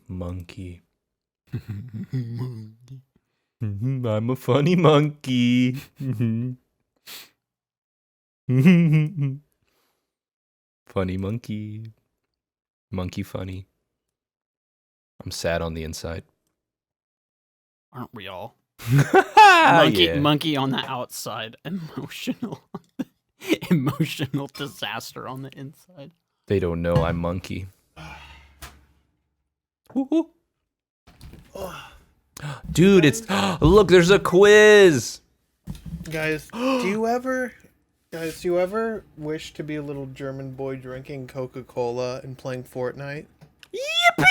Monkey. I'm a funny monkey. Funny monkey. Monkey funny. I'm sad on the inside. Aren't we all? Yeah. Monkey on the outside. Emotional disaster on the inside. They don't know I'm monkey. Woo-hoo. Dude, it's look, there's a quiz. Guys, do you ever wish to be a little German boy drinking Coca-Cola and playing Fortnite? Yippee!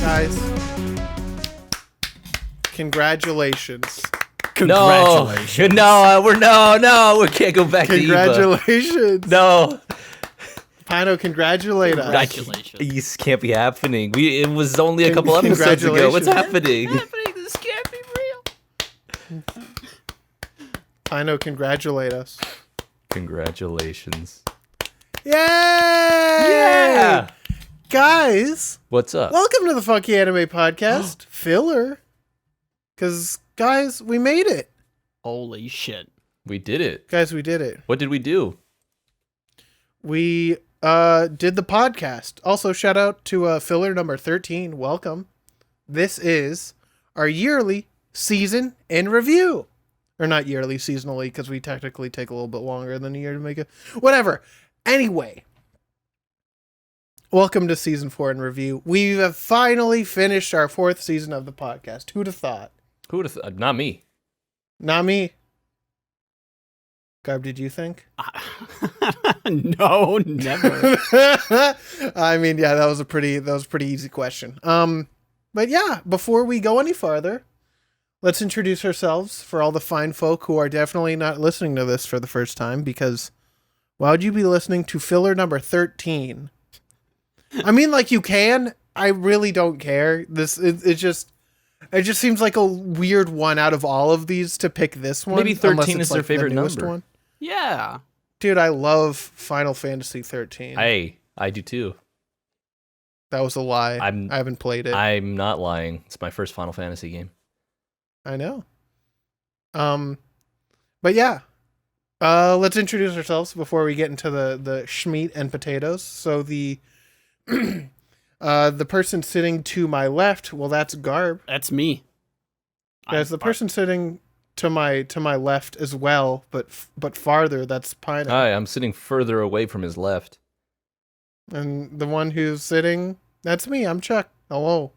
Guys, congratulations. Congratulations. No, we can't go back to Congratulations. No. Pino, congratulate us. Congratulations. This can't be happening. It was only a couple episodes ago. What's happening? This can't be real. Pino, congratulate us. Congratulations. Yay! Yeah. Guys, What's up? welcome to the Funky Anime Podcast. Filler. Because, guys, we made it. Holy shit. We did it. Guys, we did it. What did we do? We did the podcast. Also, shout out to filler number 13. Welcome. This is our yearly season in review. Or not yearly, seasonally, because we technically take a little bit longer than a year to make it. Whatever. Anyway. Welcome to season 4 in review. We have finally finished our 4th season of the podcast. Who'd have thought? Who would have not me. Not me. Garb, did you think? No, never. I mean, yeah, that was a pretty easy question. But yeah, before we go any farther, let's introduce ourselves for all the fine folk who are definitely not listening to this for the first time, because why would you be listening to filler number 13? I mean, like, you can. I really don't care. It just seems like a weird one out of all of these to pick this one. Maybe 13 unless it's is their like the favorite newest number. one. Yeah. Dude, I love Final Fantasy 13. Hey, I do too. That was a lie. I haven't played it. I'm not lying. It's my first Final Fantasy game. I know. But yeah. Let's introduce ourselves before we get into the schmeat and potatoes. So the person sitting to my left, well, that's Garb. That's me. Guys, the person sitting to my left as well, but farther, that's Pino. Hi, I'm sitting further away from his left. And the one who's sitting, that's me. I'm Chuck. Hello.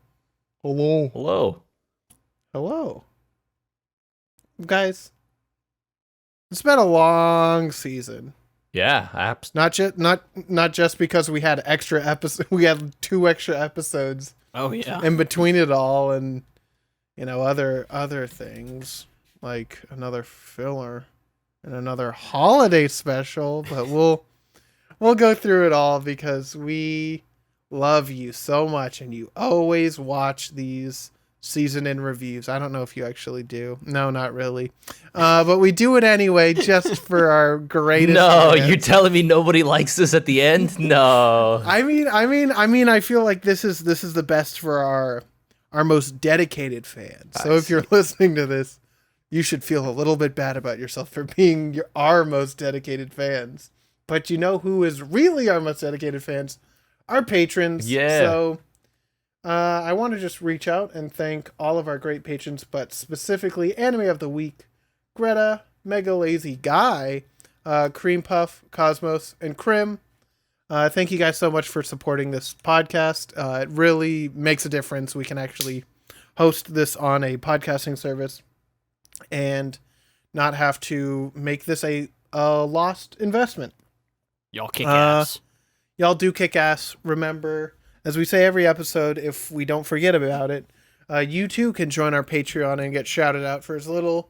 Hello. Guys, it's been a long season. Yeah, Not just because we had extra episodes. We had 2 extra episodes Oh, yeah. in between it all, and other things like another filler and another holiday special. But we'll go through it all because we love you so much, and you always watch these season in reviews. I don't know if you actually do. No, not really. But we do it anyway, just for our greatest. No, fans. you're telling me nobody likes this at the end? No. I mean, I feel like this is the best for our most dedicated fans. So if you're listening to this, you should feel a little bit bad about yourself for being our most dedicated fans. But you know who is really our most dedicated fans? Our patrons. Yeah. So I want to just reach out and thank all of our great patrons, but specifically Anime of the Week, Greta, Mega Lazy Guy, Cream Puff, Cosmos, and Krim. Thank you guys so much for supporting this podcast. It really makes a difference. We can actually host this on a podcasting service and not have to make this a lost investment. Y'all kick ass. Y'all do kick ass. Remember, as we say every episode, if we don't forget about it, you too can join our Patreon and get shouted out for as little.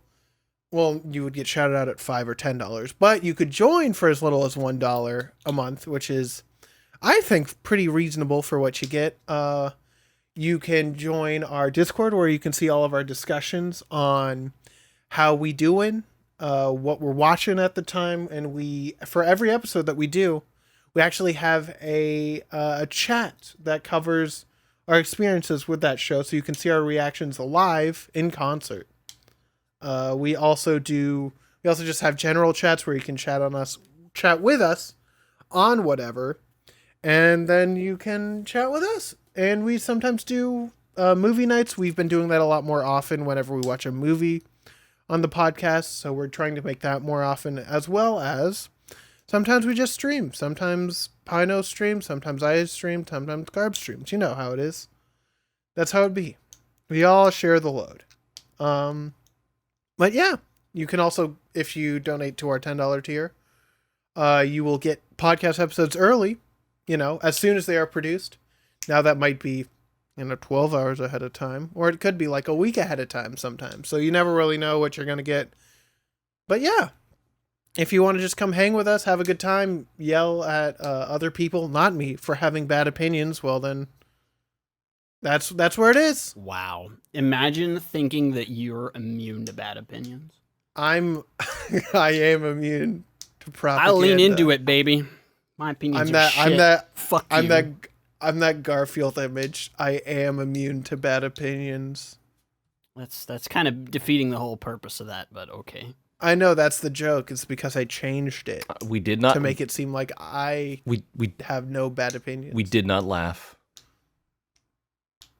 Well, you would get shouted out at $5 or $10, but you could join for as little as $1 a month, which is, I think, pretty reasonable for what you get. You can join our Discord where you can see all of our discussions on how we doing, what we're watching at the time, and for every episode that we do, we actually have a chat that covers our experiences with that show, so you can see our reactions live in concert. We also just have general chats where you can chat with us on whatever, and then you can chat with us. And we sometimes do movie nights. We've been doing that a lot more often whenever we watch a movie on the podcast, so we're trying to make that more often, as well as sometimes we just stream. Sometimes Pino streams, sometimes I stream, sometimes Garb streams. You know how it is. That's how it be. We all share the load. But yeah, you can also, if you donate to our $10 tier, you will get podcast episodes early, as soon as they are produced. Now that might be, 12 hours ahead of time, or it could be like a week ahead of time sometimes. So you never really know what you're going to get. But yeah, if you want to just come hang with us, have a good time, yell at other people, not me, for having bad opinions, well then, that's where it is. Wow. Imagine thinking that you're immune to bad opinions. I am immune to propaganda. I lean into it, baby. My opinions are shit. Fuck you. I'm that Garfield image. I am immune to bad opinions. That's kind of defeating the whole purpose of that, but okay. I know that's the joke. It's because I changed it. We did not to make it seem like we have no bad opinions. We did not laugh.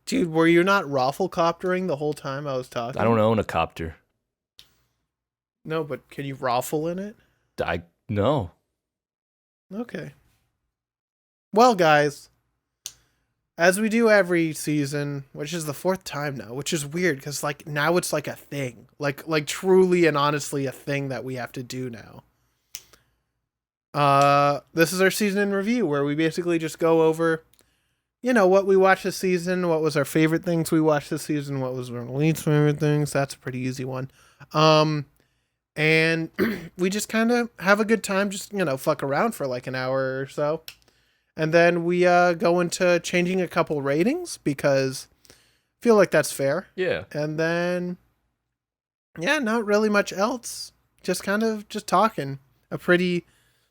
Dude, were you not rafflecoptering the whole time I was talking? I don't own a copter. No, but can you raffle in it? No. Okay. Well, guys, as we do every season, which is the 4th time now, which is weird because now it's like a thing, like truly and honestly a thing that we have to do now. This is our season in review where we basically just go over, what we watched this season, what was our favorite things we watched this season, what was our least favorite things. That's a pretty easy one. And we just kind of have a good time, just, fuck around for like an hour or so. And then we go into changing a couple ratings because I feel like that's fair. Yeah. And then, yeah, not really much else. Just kind of just talking.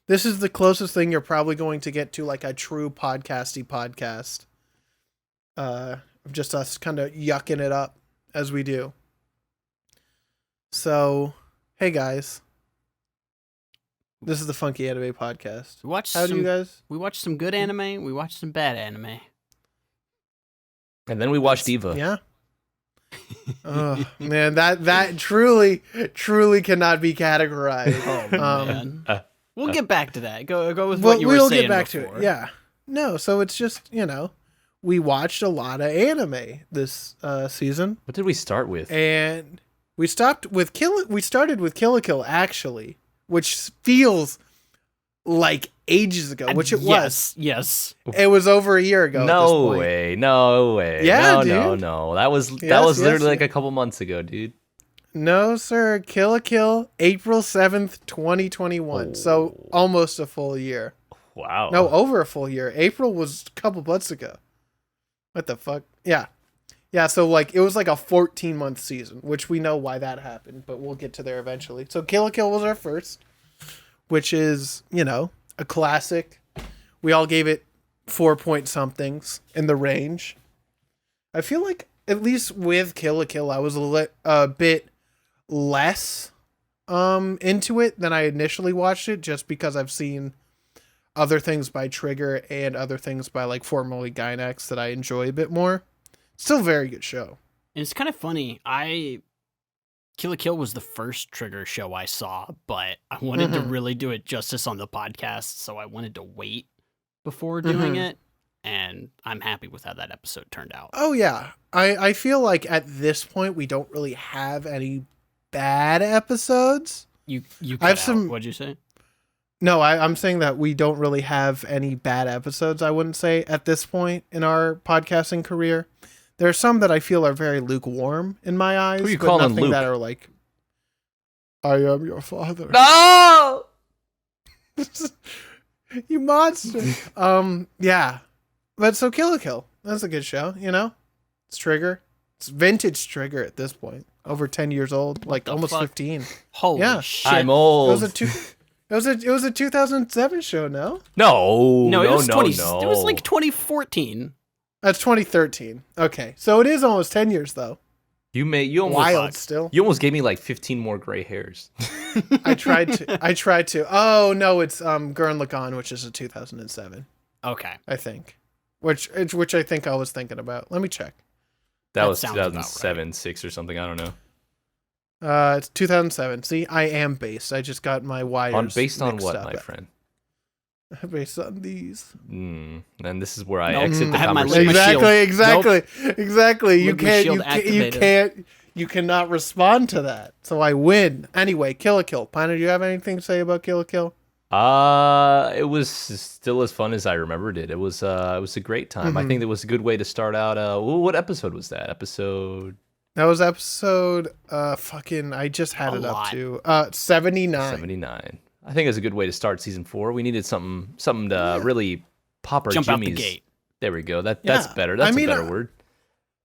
This is the closest thing you're probably going to get to like a true podcasty podcast. Just us kind of yucking it up as we do. So, hey guys. This is the Funky Anime Podcast. We watched some good anime. We watched some bad anime. And then we watched Eva. Yeah. Oh man, that truly cannot be categorized. Oh man. We'll get back to that. Go with what you were saying. We'll get back to it. Yeah. No, so it's just we watched a lot of anime this season. What did we start with? And we started with Kill la Kill actually. Which feels like ages ago, which it was. Yes. It was over a year ago. No way. Yeah, No. That was literally like a couple months ago, dude. No, sir. Kill la Kill, April 7th, 2021. Oh. So almost a full year. Wow. No, over a full year. April was a couple months ago. What the fuck? Yeah. Yeah, so it was like a 14-month season, which we know why that happened, but we'll get to there eventually. So Kill la Kill was our first, which is, a classic. We all gave it 4-point-somethings in the range. I feel like, at least with Kill la Kill, I was a bit less into it than I initially watched it, just because I've seen other things by Trigger and other things by, formerly Gynax that I enjoy a bit more. Still a very good show. And it's kind of funny. Kill la Kill was the first Trigger show I saw, but I wanted to really do it justice on the podcast, so I wanted to wait before doing it, and I'm happy with how that episode turned out. Oh, yeah. I feel like at this point, we don't really have any bad episodes. You cut out. Some... What'd you say? No, I'm saying that we don't really have any bad episodes, I wouldn't say, at this point in our podcasting career. There are some that I feel are very lukewarm in my eyes. Who are you calling Luke? That are like, I am your father. No! You monster. Yeah. But so Kill la Kill. That's a good show, you know? It's Trigger. It's vintage Trigger at this point. Over 10 years old. Like almost 15. Holy shit. I'm old. It was a 2007 show, no? No, it was It was like 2014. That's 2013. Okay, so it is almost 10 years though. You almost wild still. You almost gave me like 15 more gray hairs. I tried to. Oh no, it's Gurren Lagann, which is a 2007. Okay, I think, which I think I was thinking about. Let me check. That was 2007, right. 6 or something. I don't know. It's 2007. See, I am based. I just got my wires. Based on what, my friend? Based on these. And this is where I exit the conversation. Exactly. You cannot respond to that. So I win. Anyway, Kill la Kill. Pino, do you have anything to say about Kill la Kill? It was still as fun as I remembered it. It was a great time. I think it was a good way to start out. What episode was that? That was episode I just had it up to 79. 79. I think it's a good way to start season 4. We needed something to really pop our jump jimmies. Out the gate. There we go. That's better. That's a better word.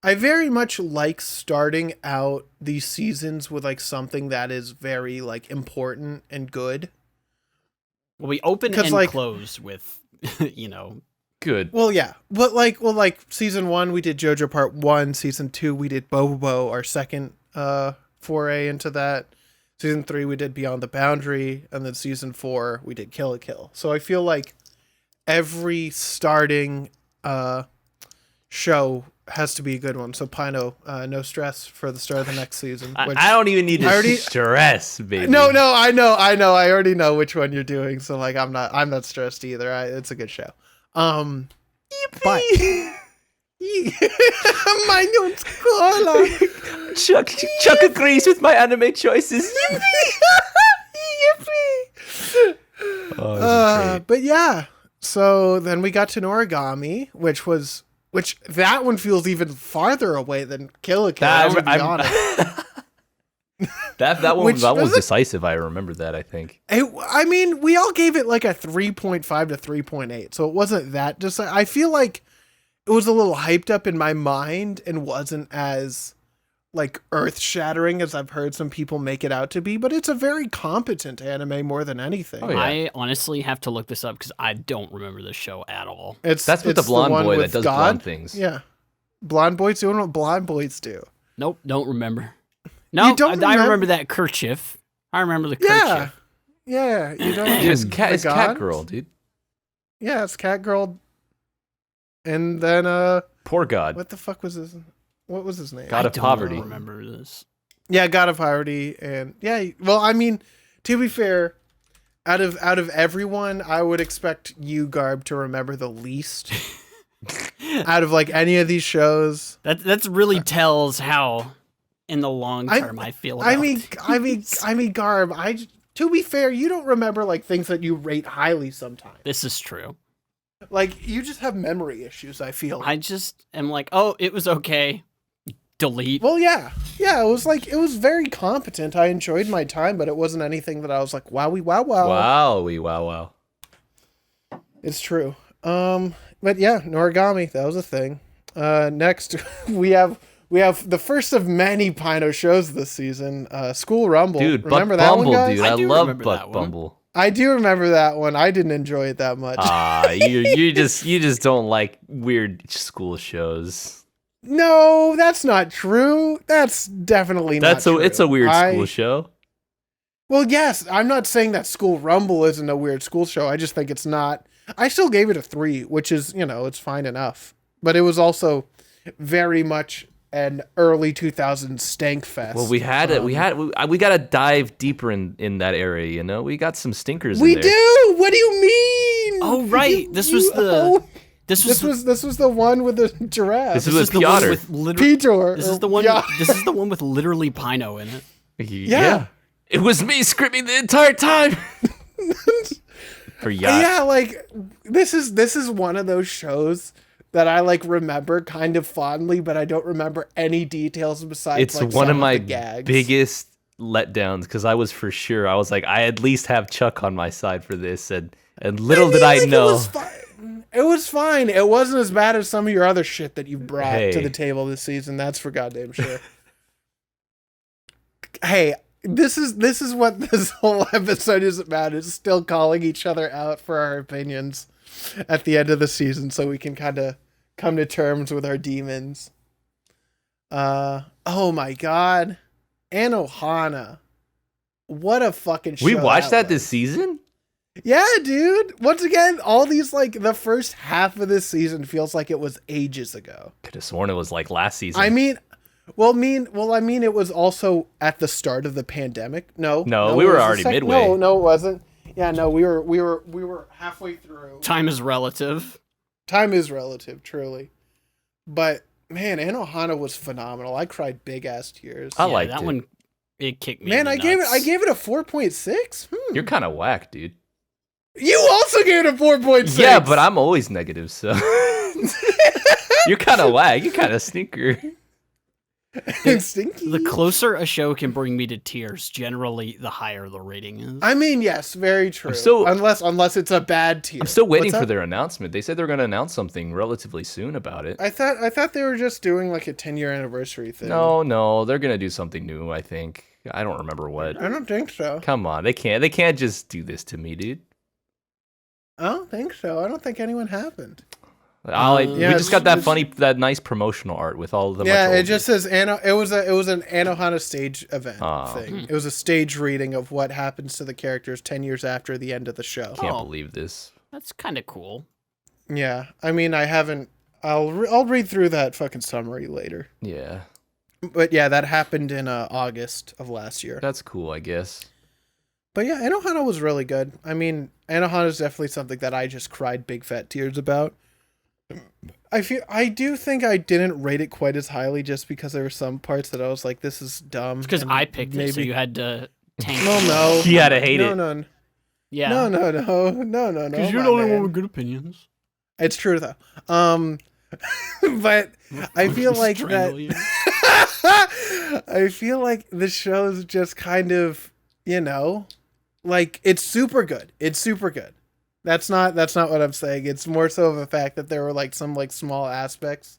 I very much like starting out these seasons with like something that is very like important and good. Well, we open and close with, good. Well, yeah, but like season 1 we did JoJo Part 1. Season 2 we did Bobobo, our second foray into that. Season 3 we did Beyond the Boundary, and then season 4 we did Kill la Kill. So I feel like every starting show has to be a good one. So Pino, no stress for the start of the next season. I don't even need to stress, baby. No, I know. I already know which one you're doing. So like I'm not stressed either. It's a good show. But my name's Cola. Chuck agrees with my anime choices. Yippee! But yeah, so then we got to Noragami, which that one feels even farther away than Kill la Kill. That one was decisive. I remember that. I think. I mean, we all gave it like a 3.5 to 3.8, so it wasn't that. I feel like it was a little hyped up in my mind and wasn't as like earth-shattering as I've heard some people make it out to be, but it's a very competent anime more than anything. Oh, yeah. I honestly have to look this up because I don't remember this show at all. That's with the blonde boy that does blonde things. Yeah. Blonde boys doing what blonde boys do. Nope, don't remember. No, I remember that kerchief. I remember the kerchief. Yeah, you don't. It's Cat Girl, dude. Yeah, it's Cat Girl. And then Poor God. What the fuck was his? What was his name? God of Poverty. I don't remember this. Yeah, God of Poverty, and yeah. Well, I mean, to be fair, out of everyone, I would expect you, Garb, to remember the least. Out of like any of these shows, that's really tells how in the long term I feel about I mean, Garb, to be fair, you don't remember like things that you rate highly sometimes. This is true. Like you just have memory issues, I feel. I just am like, oh, it was okay. Delete. Well, yeah, it was very competent. I enjoyed my time, but it wasn't anything that I was like, wowie wow wow. Wowie wow wow. It's true. But yeah, Noragami, that was a thing. Next we have the first of many Pino shows this season. School Rumble. Dude, remember Buck that Bumble, one, guys? dude. I love Buck Bumble. I do remember that one. I didn't enjoy it that much. You just don't like weird school shows. No, that's not true. That's definitely not true. It's a weird school show. Well, yes, I'm not saying that School Rumble isn't a weird school show. I just think it's not. I still gave it a 3, which is, it's fine enough. But it was very much an early 2000s stank fest. Well, we gotta dive deeper in that area. You know, we got some stinkers. We in there. do. What do you mean? Oh right, this was the one with the giraffe. This is the Piotr. one with Peter. This is the one. Yeah. This is the one with literally Pino in it. Yeah. It was me screaming the entire time. For yacht. Yeah, like this is one of those shows that I like remember kind of fondly, but I don't remember any details besides. It's like, one some of my the gags. biggest letdowns because I was like, I at least have Chuck on my side for this, and little did I know. It was fine. It wasn't as bad as some of your other shit that you've brought to Hey. the table this season. That's for goddamn sure. Hey, this is what this whole episode is about. Is still calling each other out for our opinions at the end of the season, so we can kind of come to terms with our demons. Oh my god, Anohana, what a fucking show! We watched that was. this season. Yeah, dude. Once again, all these like the first half of this season feels like it was ages ago. Could have sworn it was like last season. I mean, it was also at the start of the pandemic. No, we it were was the already midway. No, it wasn't. Yeah, no, we were halfway through. Time is relative. Time is relative, truly. But man, Anohana was phenomenal. I cried big ass tears. I liked that it. one. It kicked me. Man, in the I nuts. gave it a 4.6. You're kind of whack, dude. You also gave it a 4.6. Yeah, but I'm always negative, so you're kind of whack. You're kind of sneaker. Stinky. The closer a show can bring me to tears, generally, the higher the rating is. I mean, yes, very true. still- unless it's a bad tier. I'm still waiting What's for that? their announcement. They said they're going to announce something relatively soon about it. I thought they were just doing like a 10-year anniversary thing. No, they're going to do something new, I think. I don't remember what. I don't think so. Come on, they can't just do this to me, dude. I don't think so. I don't think anyone happened. We Yeah, just got that nice promotional art with all of them. Yeah, it just says it was an Anohana stage event Oh. thing. It was a stage reading of what happens to the characters 10 years after the end of the show. Can't Oh. believe this. That's kind of cool. Yeah, I mean, I haven't. I'll read through that fucking summary later. Yeah, But yeah, that happened in August of last year. that's cool, I guess. But yeah, Anohana was really good. I mean, Anohana is definitely something that I just cried big fat tears about. I do think I didn't rate it quite as highly just because there were some parts that I was like, this is dumb. Because and I picked it, so you had to tank. Well, no. You had to hate it. No. Yeah. No. Because you're my the only man. one with good opinions. It's true though. But I feel like that. Strangle you. I feel like the show's just kind of, like it's super good. It's super good. That's not what I'm saying. It's more so of a fact that there were like some like small aspects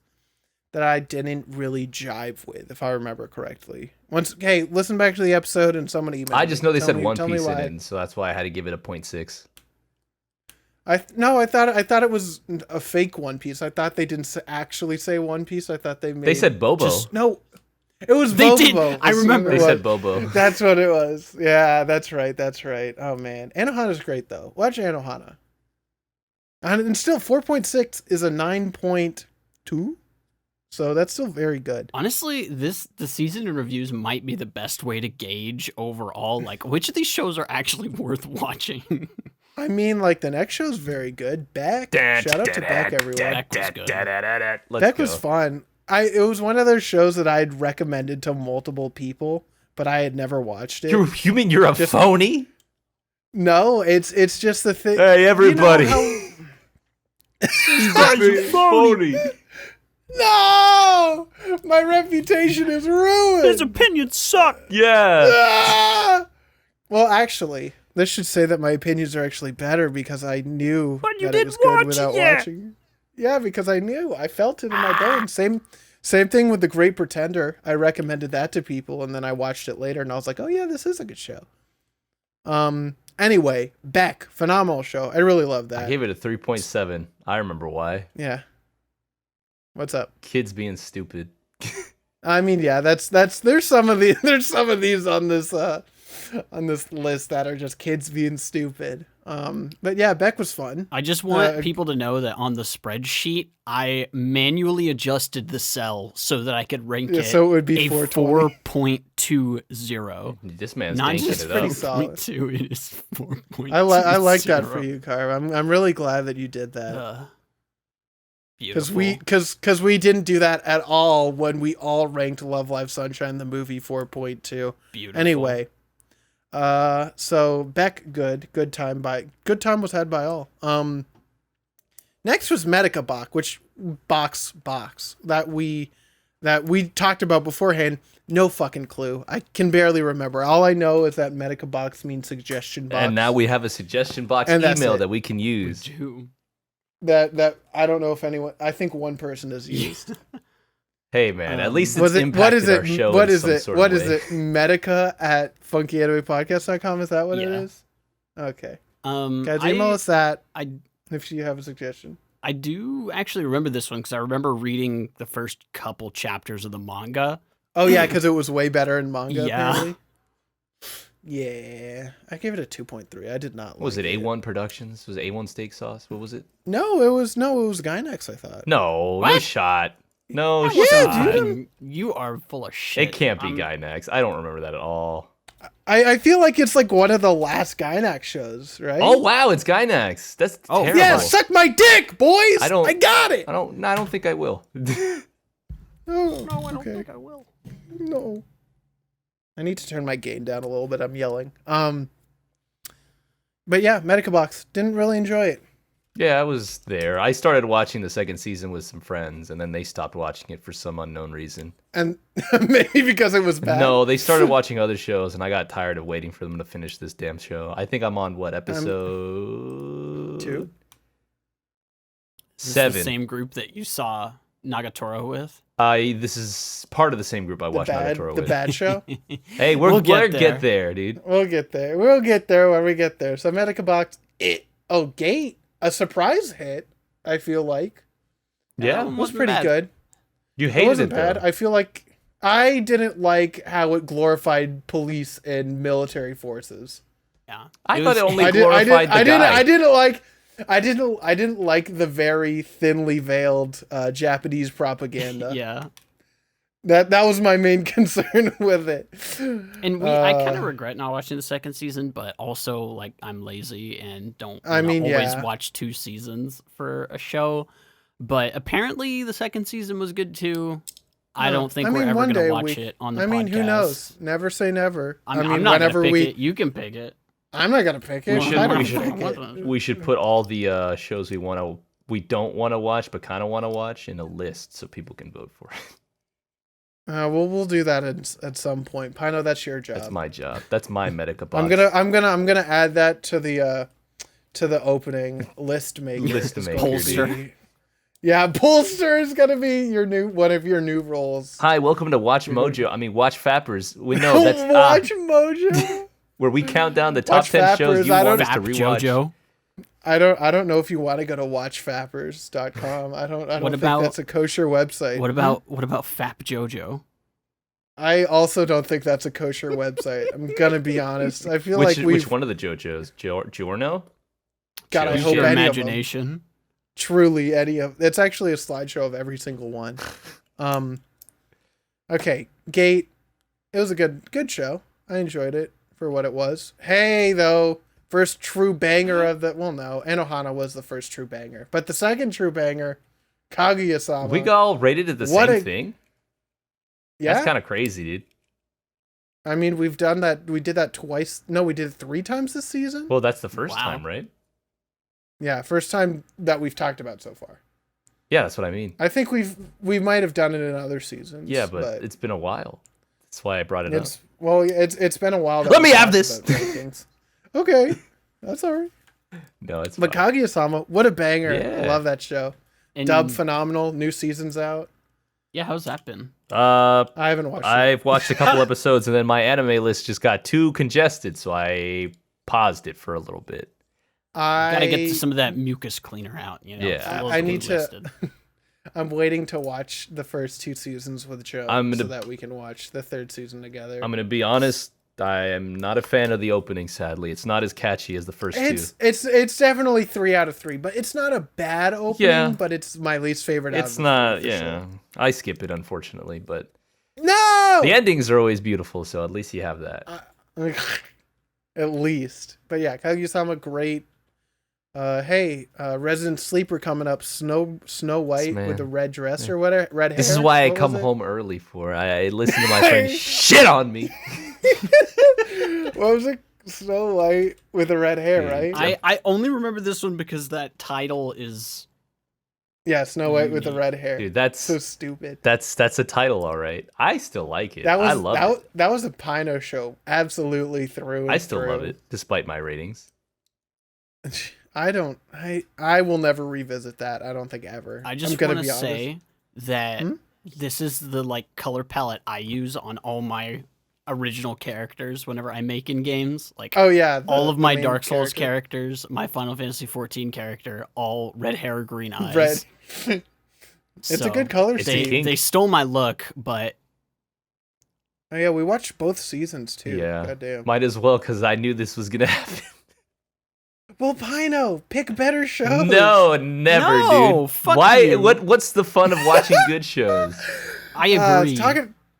that I didn't really jive with, if I remember correctly. Hey, listen back to the episode and someone emailed I just me. know they Tell said me- One tell me Piece in why. it, so that's why I had to give it a 0.6. I thought it was a fake One Piece. I thought they didn't actually say One Piece. I thought they made. They said Bobo. No, it was They Bobo. did. I remember. They That's said Bobo. That's what it was. Yeah, that's right. Oh man, Anohana's great though. Watch Anohana. And still, 4.6 is a 9.2, so that's still very good. Honestly, the season in reviews might be the best way to gauge overall, like, which of these shows are actually worth watching. I mean, like the next show's very good. Beck, shout out to Beck, everyone. Beck was good. Beck was fun. It was one of those shows that I'd recommended to multiple people, but I had never watched it. You mean you're a phony? No, it's just the thing. Hey, everybody. You know phony. No, my reputation is ruined. His opinions suck. Yeah. Ah! Well, actually, this should say that my opinions are actually better because I knew But you that it didn't was good watch without it yet. watching. Yeah, because I knew. I felt it in my bones. Same thing with The Great Pretender. I recommended that to people, and then I watched it later, and I was like, oh yeah, this is a good show. Anyway, Beck, phenomenal show. I really love that. I gave it a 3.7. I remember why. Yeah. What's up? Kids being stupid. I mean, yeah, that's there's some of these on this on this list that are just kids being stupid. But yeah, Beck was fun. I just want people to know that on the spreadsheet, I manually adjusted the cell so that I could rank it so it would be a 420. 4.20. This man's Not tanking just it pretty up. solid. 4.2, it is 4.20. I like that for you, Garb. I'm really glad that you did that. Beautiful. Because we didn't do that at all when we all ranked Love Live Sunshine the movie 4.2. Beautiful. Anyway, so Beck good time was had by all. Next was Medica box that we talked about beforehand. No fucking clue. I can barely remember. All I know is that Medica box means suggestion box. And now we have a suggestion box And that's email it. that we can use. That I don't know if anyone. I think one person has used. Hey man, at least it's Was it? impacted What is our it? show What in is some it? sort What of is way. it? Medica at funkyanimePodcast.com. Is that what it Yeah. is? Okay. I Guys, email us that I if you have a suggestion. do actually remember this one because I remember reading the first couple chapters of the manga. Oh yeah, because it was way better in manga. Yeah. Apparently. Yeah, I gave it a 2.3. I did not. Was like it A1 Productions? Was it A1 Steak Sauce? What was it? No, it was Gynex. I thought. No What? shot. No That wasn't shot. dude. fucking- You are full of shit. It can't be I'm- Guy Next. I don't remember that at all. I feel like it's like one of the last Gynex shows, right? Oh wow, it's Guy Next. That's Oh, terrible. yeah, suck my dick, boys. I don't- I got it. I don't think I will. Oh, No, I don't okay. think I will. No. I need to turn my gain down a little bit. I'm yelling. But yeah, Medica Box. Didn't really enjoy it. Yeah, I was there. I started watching the second season with some friends, and then they stopped watching it for some unknown reason. And maybe because it was bad. No, they started watching other shows, and I got tired of waiting for them to finish this damn show. I think I'm on what episode 2? Is this 7. the same group that you saw Nagatoro with? This is part of the same group I watched Nagatoro The with. bad show. Hey, we'll We'll get, get there, dude. We'll get there. We'll get there when we get there. So Medica Box. Gate. A surprise hit. I feel like Yeah, Um, was Wasn't pretty bad. good. you It hated wasn't it bad. though. I feel like I didn't like how it glorified police and military forces. Yeah. I thought it only I glorified the guy. I didn't like the very thinly veiled Japanese propaganda. Yeah. That was my main concern with it. And I kind of regret not watching the second season, but also like I'm lazy and don't I mean, always yeah. watch 2 seasons for a show. But apparently the second season was good too. I don't think we're ever one gonna day watch it on the podcast. I mean, who knows? Never say never. I'm not whenever gonna pick we, it. You can pick it. I'm not gonna pick it. We should- I don't we pick should- it. We should put all the shows we don't want to watch but kind of want to watch in a list so people can vote for it. We'll do that at some point. Pino, that's your job. That's my job. That's my Medica box. I'm gonna add that to the opening list maker. List It's maker, going to Pollster. be- Yeah, Pollster is gonna be one of your new roles. Hi, welcome to Watch Mojo. I mean, Watch Fappers. We know that's Watch Mojo. where we count down the top Watch 10 shows Fappers, you I want don't- us to Fap rewatch. JoJo. I don't know if you want to go to watchfappers.com. I don't What think about- that's a kosher website. What about Fap JoJo? I also don't think that's a kosher website. I'm gonna be honest. I feel Which like we've one of the JoJos? Giorno? God, I Use hope Your any of them. imagination. Truly any of it's actually a slideshow of every single one. Okay, Gate. It was a good show. I enjoyed it for what it was. Hey though, first true banger of the no, Enohana was the first true banger. But the second true banger, Kaguya-sama. We all rated it the What same a- thing? yeah. That's kind of crazy, dude. I mean, we've done that. We did that twice. No, we did it 3 times this season. Well, that's the first Wow. time, right? Yeah, first time that we've talked about so far. Yeah, that's what I mean. I think we might have done it in other seasons. Yeah, but it's been a while. That's why I brought it up. it's been a while. That Let we've me have talked this. about rankings. Okay, that's all right. No, it's But fine. Kaguya-sama, what a banger! Yeah. I love that show. And Dub phenomenal. New season's out. yeah, how's that been? I haven't watched it. I've watched a couple episodes and then my anime list just got too congested, so I paused it for a little bit. Gotta get some of that mucus cleaner out. You know, Yeah. It's a little I need to- delisted. I'm waiting to watch the first 2 seasons with Joe I'm gonna- so that we can watch the 3rd season together. I'm gonna be honest. I am not a fan of the opening. Sadly, it's not as catchy as the first two. It's definitely 3 out of 3, but it's not a bad opening. Yeah. But it's my least favorite. It's out not. of the three, for Yeah, sure. I skip it unfortunately, but No. the endings are always beautiful, so at least you have that. At least, but yeah, Kaguya-sama, great. Hey, Resident Sleeper coming up. Snow White Man. with the red dress or whatever, red hair. This is why I What come was it? home early for. I listen to my friends shit on me. What was it? Snow White with the red hair, Dude, right? I only remember this one because that title is Yeah, Snow White with the red hair. Dude, that's so stupid. that's a title, all right. I still like it. That was I love it. that was a Pino show, absolutely through and I still love through. it, despite my ratings. I will never revisit that. I don't think ever. I just want to say that this is the like color palette I use on all my original characters whenever I make in games. Like oh yeah, all of the my main Dark Souls character. characters, my Final Fantasy 14 character, all red hair, green eyes. Red. It's a good color It's a scheme. kink. They stole my look, but Oh yeah, we watched both seasons too. Yeah. Goddamn. Might as well, because I knew this was gonna happen. Well, Pino, pick better shows. No, never, No, dude. fuck Why? you. What's the fun of watching good shows? I agree.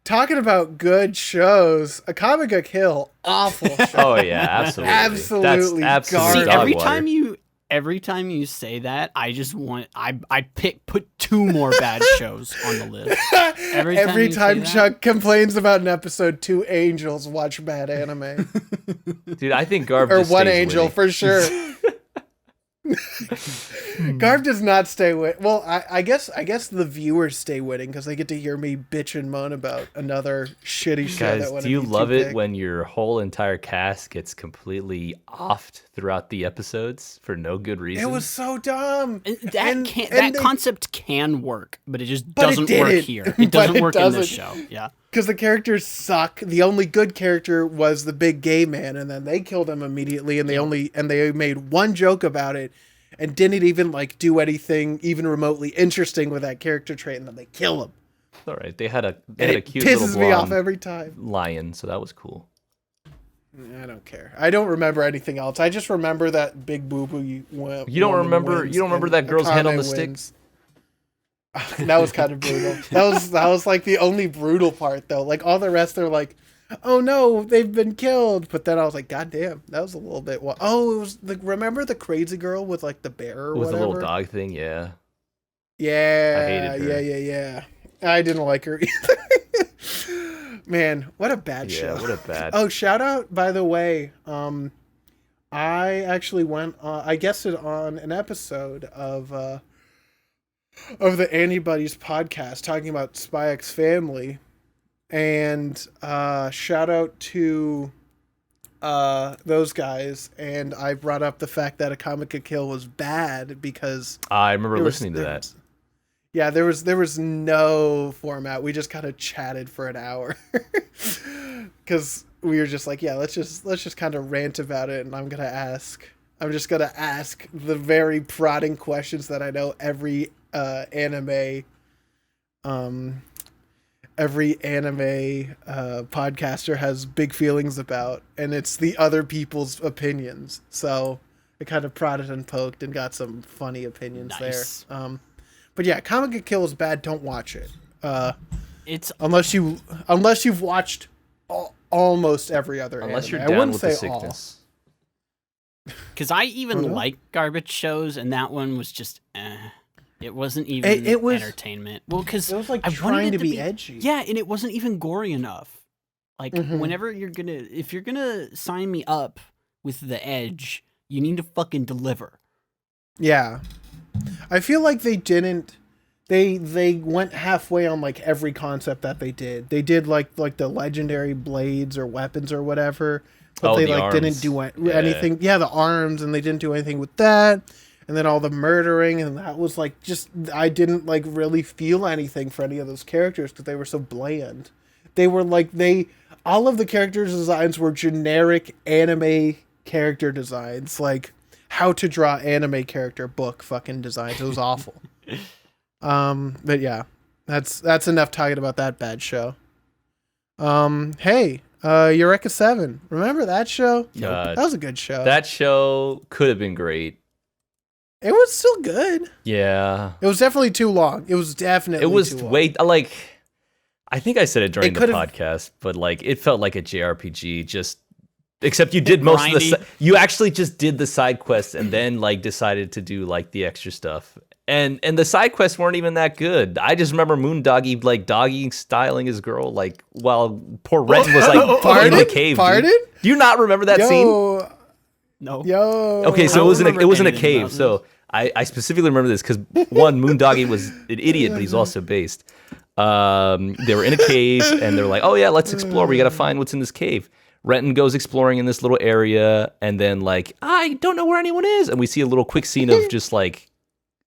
Talking about good shows, A Comic Kill, awful show. Oh yeah, absolutely. Absolutely That's garbage. absolute See, dog every water. time you say that, I just want I put 2 more bad shows on the list. Every time Every you say time that- Chuck complains about an episode, 2 angels watch bad anime. Dude, I think Garb Or just 1 stays angel witty. for sure. Garb does not stay with. Well, I guess the viewers stay witting because they get to hear me bitch and moan about another shitty show Guys, that one do of you two love it picked. when your whole entire cast gets completely offed throughout the episodes for no good reason? It was so dumb. And that And- can and that they- concept can work, but it just But it doesn't work didn't. here. But It doesn't it work in doesn't. this show. Yeah. Because the characters suck. The only good character was the big gay man, and then they killed him immediately. And they made one joke about it, and didn't even like do anything even remotely interesting with that character trait, and then they kill him. All right, they had a And it cute little pisses me off blonde every time. lion, so that was cool. I don't care. I don't remember anything else. I just remember that big boo boo. You don't remember that girl's head on the stick? That was kind of brutal. That was like the only brutal part though. Like all the rest are like, oh no, they've been killed. But then I was like, god damn, that was a little bit. Oh, it was remember the crazy girl with like the bear or With whatever. the little dog thing, yeah. Yeah, I hated her. Yeah. I didn't like her either. Man, what a bad show. Yeah, what a bad. Oh, shout out, by the way. I actually went, I guessed it on an episode of the Antibodies podcast talking about Spy X Family. And shout out to those guys. And I brought up the fact that A Comic Kill was bad because I remember there was- listening to there that. was- Yeah, there was no format. We just kind of chatted for an hour because we were just like, yeah, let's just kind of rant about it. And I'm just gonna ask the very prodding questions that I know every anime podcaster has big feelings about, and it's the other people's opinions. So I kind of prodded and poked and got some funny opinions Nice. there. But yeah, Comic Kill is bad. Don't watch it. It's Unless you've watched almost every other Unless anime. you're I down wouldn't with the say all. sickness. because I even Oh, no? like garbage shows, and that one was just it wasn't even It was- entertainment. Well, because It was like I wanted trying it to be edgy. Yeah, and it wasn't even gory enough. Like Mhm. whenever if you're gonna sign me up with the edge, you need to fucking deliver. Yeah. I feel like they didn't. They went halfway on like every concept that they did. They did like the legendary blades or weapons or whatever, but Oh, they the like didn't arms. do Yeah. anything. Yeah, the arms, and they didn't do anything with that. And then all the murdering, and that was like just I didn't like really feel anything for any of those characters because they were so bland. They were like all of the characters' designs were generic anime character designs, like how to draw anime character book fucking designs. It was awful. But yeah, that's enough talking about that bad show. Hey, Eureka 7. Remember that show? God. That was a good show. That show could have been great. It was still good. Yeah. It was definitely too long. It was definitely It was too long. way like I think I said it during It the could've- podcast, but like it felt like a JRPG just except you did most of the you actually just did the side quests and then like decided to do like the extra stuff. And the side quests weren't even that good. I just remember Moondoggy like doggy styling his girl like while poor Renton was like in the cave. Pardon? Do you not remember that scene? No. Yo. Okay, so I it was in don't a remember cave. anything So I specifically remember this because one, Moondoggy was an idiot, but he's also based. They were in a cave and they're like, oh yeah, let's explore. We got to find what's in this cave. Renton goes exploring in this little area and then like, I don't know where anyone is. And we see a little quick scene of just like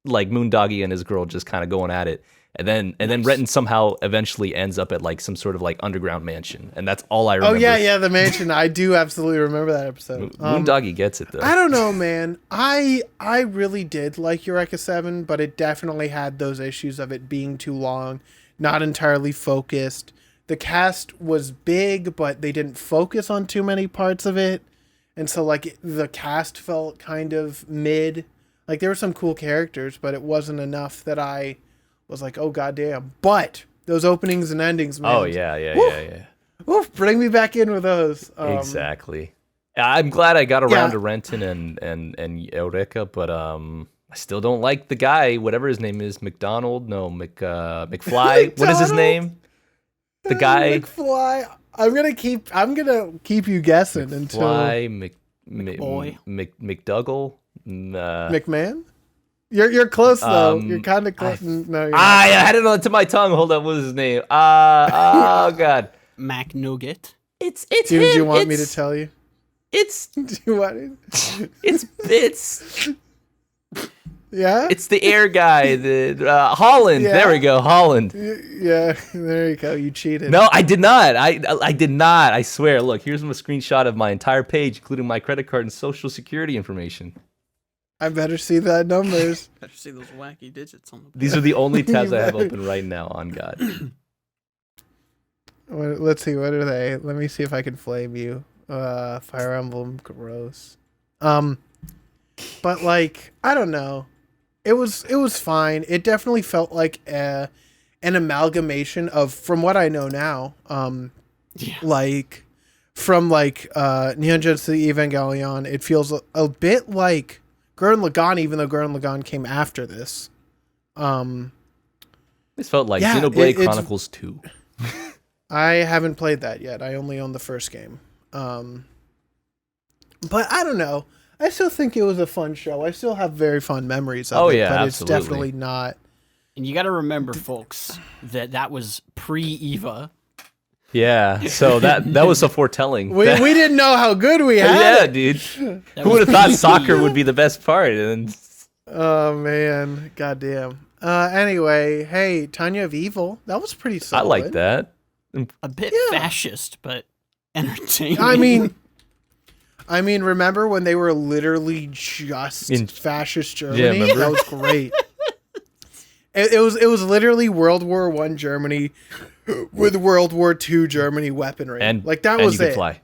Moondoggy and his girl just kind of going at it. And then Renton somehow eventually ends up at like some sort of like underground mansion. And that's all I remember. Oh yeah, the mansion. I do absolutely remember that episode. Moondoggy gets it though. I don't know, man. I really did like Eureka 7, but it definitely had those issues of it being too long, not entirely focused. The cast was big, but they didn't focus on too many parts of it. And so like the cast felt kind of mid. Like there were some cool characters, but it wasn't enough that I was like, oh goddamn. But those openings and endings, man. Oh yeah. Oof, bring me back in with those. Exactly. I'm glad I got around to Renton and Eureka, but I still don't like the guy, whatever his name is, McDonald. No, McFly. What is his name? The guy. McFly. I'm gonna keep you guessing until McBoy. McDougall. McMahon. You're close though. You're kind of close. No, you're not. I had it on the tip of my tongue. Hold up, what was his name? Oh God. Mac Nougat. It's Do him. you want me to tell you? It's Do you want me? it's Yeah. it's the air guy. The Holland. Yeah. There we go. Holland. Yeah. There you go. You cheated. No, I did not. I did not. I swear. Look, here's a screenshot of my entire page, including my credit card and social security information. I better see that numbers. Better see those wacky digits on the. These are the only tabs I have open right now. On God. Let's see. What are they? Let me see if I can flame you. Fire Emblem, gross. But like, I don't know. It was fine. It definitely felt like an amalgamation of, from what I know now, like from like Neon Genesis Evangelion. It feels a bit like Gurren Lagann, even though Gurren Lagann came after this. This felt like Yeah, Xenoblade Chronicles 2. I haven't played that yet. I only own the first game. But I don't know. I still think it was a fun show. I still have very fond memories of it. Yeah, but absolutely. It's definitely not. And you got to remember, folks, that was pre-Eva. Yeah, so that was so foretelling. We didn't know how good we had. Yeah, it. dude. Who would have thought soccer would be the best part? And Oh man, goddamn. Anyway, hey, Tanya of Evil. That was pretty solid. I like that. A bit fascist, but entertaining. I mean, remember when they were literally just in fascist Germany? Yeah, remember? That was great. It was literally World War I Germany with World War II Germany weaponry. And like that and was you could it. fly.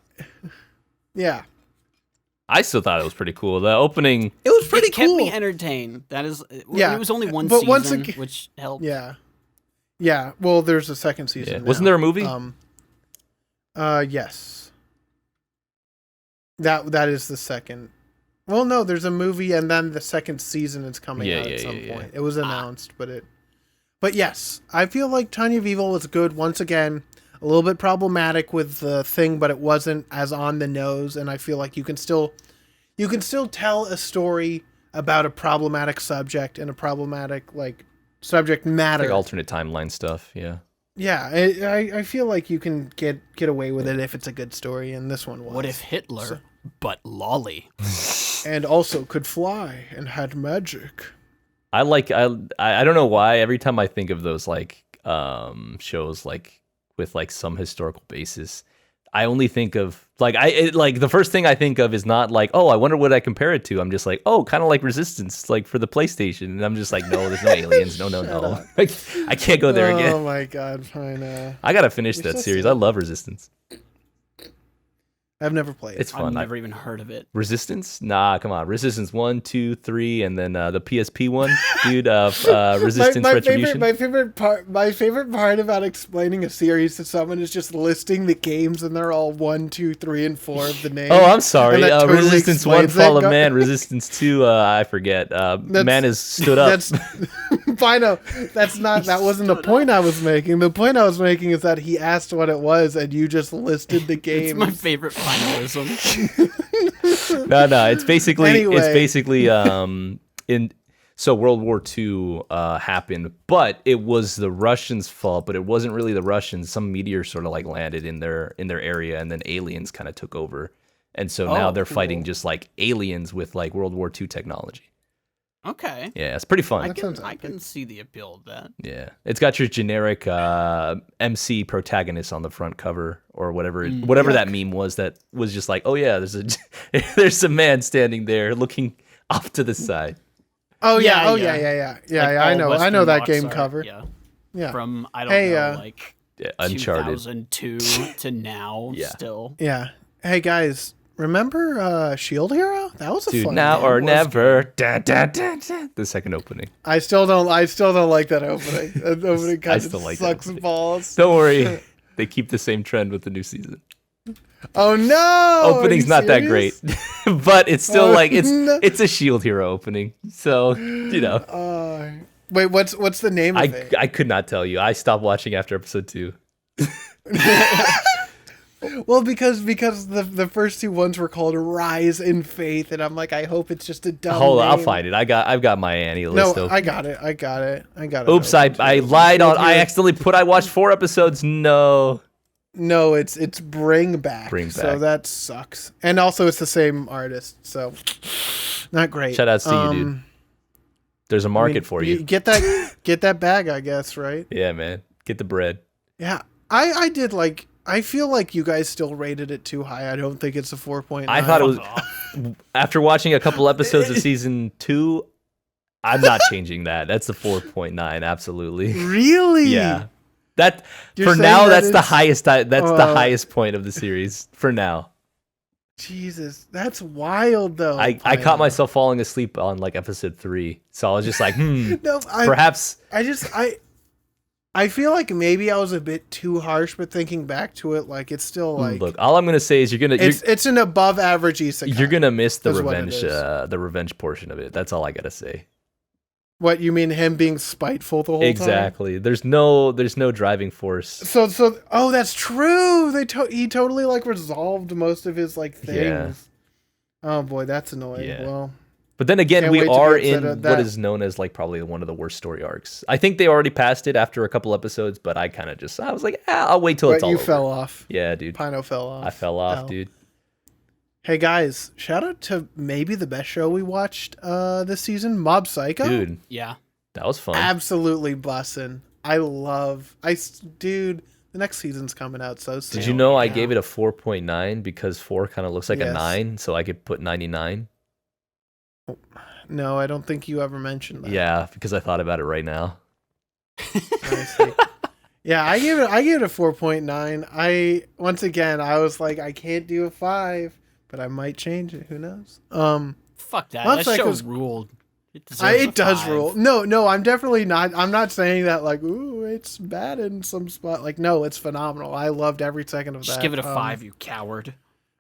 Yeah. I still thought it was pretty cool. The opening. It was pretty It kept cool. me entertained. That is, Yeah, it was only one but season, once again- which helped. Yeah. Yeah. Well, there's a second season. Yeah. now. Wasn't there a movie? Yes. That is the second. Well, no, there's a movie, and then the second season is coming out at some point. It was announced, but yes, I feel like Tanya of Evil was good. Once again, a little bit problematic with the thing, but it wasn't as on the nose. And I feel like you can still tell a story about a problematic subject and a problematic like subject matter. Like alternate timeline stuff. Yeah. Yeah, I feel like you can get away with it if it's a good story, and this one was. What if Hitler, but lolly? And also could fly and had magic. I don't know why every time I think of those like shows like with like some historical basis, I only think of like the first thing I think of is not like, oh, I wonder what I compare it to. I'm just like, oh, kind of like Resistance, like for the PlayStation, and I'm just like, no, there's no aliens, no. Like, I can't go there again. Oh my god, fine. I gotta finish that series. I love Resistance. I've never played. It's I've fun. never even heard of it. Resistance? Nah, come on. Resistance 1, 2, 3, and then the PSP one, dude. Resistance Retribution. My favorite part about explaining a series to someone is just listing the games, and they're all 1, 2, 3, and 4 of the name. Oh, I'm sorry. And that totally Resistance 1, explains Fall it. of Man. Resistance 2, I forget. Man has stood up. That's Pino. That wasn't the point I was making. The point I was making is that he asked what it was, and you just listed the games. It's my favorite finalism. No. It's basically Anyway. So World War II happened, but it was the Russians' fault. But it wasn't really the Russians. Some meteor sort of like landed in their area, and then aliens kind of took over. And so now they're fighting just like aliens with like World War II technology. Okay. Yeah, it's pretty fun. I can see the appeal of that. Yeah, it's got your generic MC protagonist on the front cover or whatever that meme was. That was just like, oh yeah, there's a man standing there looking off to the side. Oh yeah. Yeah, Oh yeah. yeah. Like, I all know Western that box game art, cover. Yeah. From I don't Hey, know, like Uncharted. 2002 to now. Yeah. Still. Yeah. Hey guys, remember Shield Hero? That was a Dude, fun now game. or never. Da, da, da, da. The second opening. I still don't like that opening. That opening kind still of like that sucks opening. balls. Don't worry, they keep the same trend with the new season. Oh no! Opening's not that great, but it's still Oh, like no. it's a Shield Hero opening. So Wait, what's the name of it? I could not tell you. I stopped watching after episode 2. Well, because the first two ones were called Rise in Faith, and I'm like, I hope it's just a dumb Hold on, I'll name. find it. I've got my Annie list. No, open. I got it. Oops, I lied on. I accidentally I watched 4 episodes. No. No, it's Bring Back. Bring So Back. that sucks. And also, it's the same artist, so not great. Shout outs to you, dude. There's a market for you. Get that bag, I guess, right? Yeah, man. Get the bread. Yeah, I did like. I feel like you guys still rated it too high. I don't think it's a 4.9. I thought it was after watching a couple episodes of season 2. I'm not changing that. That's a 4.9. Absolutely. Really. Yeah. That You're for saying now. that That's the it's- highest. That's the highest point of the series for now. Jesus, that's wild though. I caught myself falling asleep on like episode 3, so I was just like, No, perhaps. I feel like maybe I was a bit too harsh, but thinking back to it, like it's still like Look, all I'm gonna say is it's an above average isekai. you're gonna miss the That's what it revenge, is. the revenge portion of it. That's all I gotta say. What you mean, him being spiteful the whole time? Exactly. There's no driving force. So oh, that's true. He totally like resolved most of his like things. Yeah. Oh boy, that's annoying. Yeah. Well, But then again, Can't we wait to be are upset in at what that. is known as like probably one of the worst story arcs. I think they already passed it after a couple episodes, but I kind of I was like, I'll wait till it's but all you over. fell off. Yeah, dude. Pino fell off. I fell off, Ow. dude. Hey guys, shout out to maybe the best show we watched this season, Mob Psycho. Dude, Yeah. that was fun. Absolutely bussin'. Dude, the next season's coming out so soon. Did you know I gave it a 4.9 because 4 kind of looks like a Yes. 9, so I could put 99? No, I don't think you ever mentioned that. Yeah, because I thought about it right now. I see. Yeah, I gave it a 4.9. Once again, I was like, I can't do a 5, but I might change it. Who knows? Fuck that. Mob That show Psycho's- ruled. It deserves It a does 5. rule. No, I'm definitely not. I'm not saying that like, ooh, it's bad in some spot. Like, no, it's phenomenal. I loved every second of that. Just give it a 5, you coward.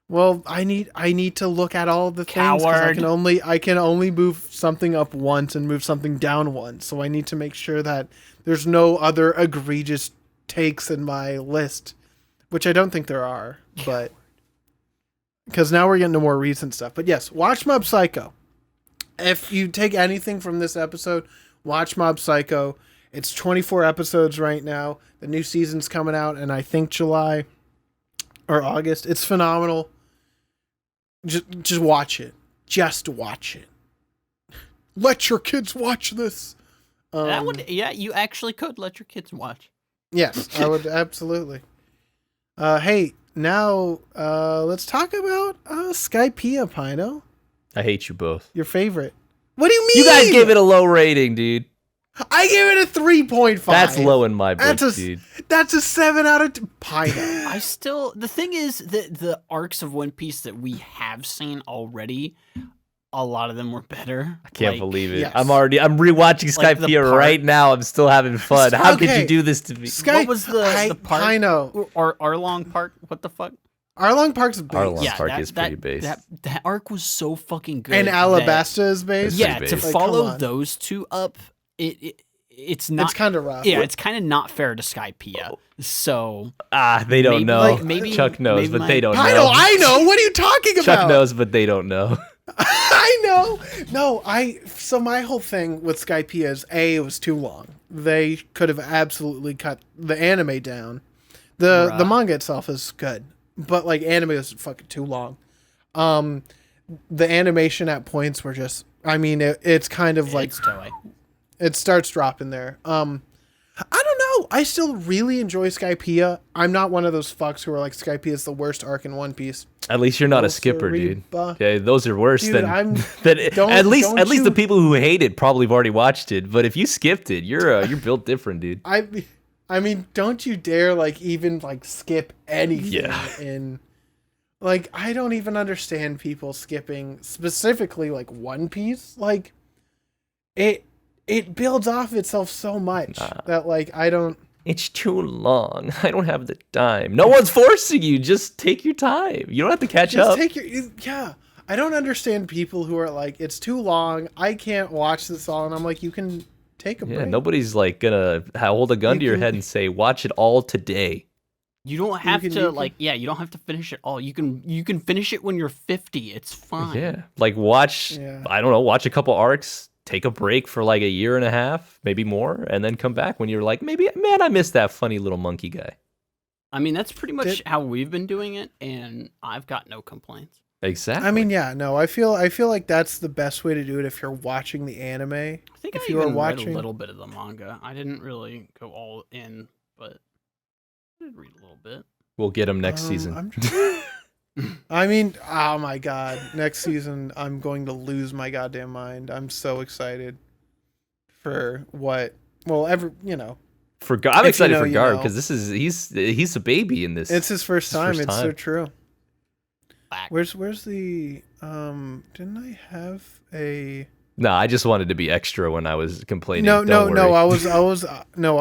Well, I need to look at all the things. 'Cause Coward. I can only move something up once and move something down once. So I need to make sure that there's no other egregious takes in my list, which I don't think there are. But because now we're getting to more recent stuff. But yes, watch Mob Psycho. If you take anything from this episode, watch Mob Psycho. It's 24 episodes right now. The new season's coming out in I think July or August. It's phenomenal. Just watch it. Just watch it. Let your kids watch this. That would, yeah, you actually could let your kids watch. Yes, I would absolutely. Hey, now let's talk about Skypiea, Pino. I hate you both. Your favorite. What do you mean? You guys gave it a low rating, dude. I gave it a 3.5. That's low in my book, That's dude. That's a 7 out of Pino. The thing is that the arcs of One Piece that we have seen already, a lot of them were better. I can't believe it. yes. I'm rewatching Like the Skypiea part- right now. I'm still having fun. How could Okay. you do this to me? What was the part? Pino. Or Arlong Park? What the fuck? Arlong Park's base. Arlong Park is pretty based. That arc was so fucking good. And that- Alabasta is based. Yeah, pretty to based. Like, come follow on. those two up, it's not. It's kind of rough. Yeah, it's kind of not fair to Skypiea. So They don't maybe- know. like, maybe- Chuck knows, maybe but they don't Pino, know. I know. What are you talking about? Chuck knows, but they don't know. I know. No, so my whole thing with Skypiea is it was too long. They could have absolutely cut the anime down. The Bruh. manga itself is good, but like anime is fucking too long. The animation at points were just it's kind of like it's Toei. it starts dropping there. I don't know. I still really enjoy Skypiea. I'm not one of those fucks who are like Skypiea is the worst arc in One Piece. At least you're not a Also skipper, dude. Reba. Okay, those are worse Dude, than I'm- than don't- at least don't the you- people who hate it probably have already watched it. But if you skipped it, you're built different, dude. I mean, don't you dare like even like skip anything Yeah. in like I don't even understand people skipping specifically like One Piece. Like it builds off itself so much that like I don't It's too long. I don't have the time. No one's forcing you. Just take your time. You don't have to catch just up. take your yeah. I don't understand people who are like it's too long. I can't watch this all, and I'm like you can take a Yeah, break. nobody's like gonna hold a gun to your can- head and say, "Watch it all today." You don't have can- to you can- like you don't have to finish it all. You can finish it when you're 50. It's fine. Yeah, like watch. Yeah. I don't know. Watch a couple arcs. Take a break for like a year and a half, maybe more, and then come back when you're like, maybe, man, I missed that funny little monkey guy. I mean, that's pretty much how we've been doing it, and I've got no complaints. Exactly. I mean, yeah, no, I feel like that's the best way to do it if you're watching the anime. I think If I you were even watching- read a little bit of the manga. I didn't really go all in, but I did read a little bit. we'll get him next season. I mean, oh my god, next season I'm going to lose my goddamn mind. I'm so excited for what. Well, I'm I'm If you excited know, for you Garb know. because he's a baby in this. it's his first time. first It's so time. true. Back. Where's the didn't I have a No, I just wanted to be extra when I was complaining. no Don't worry. I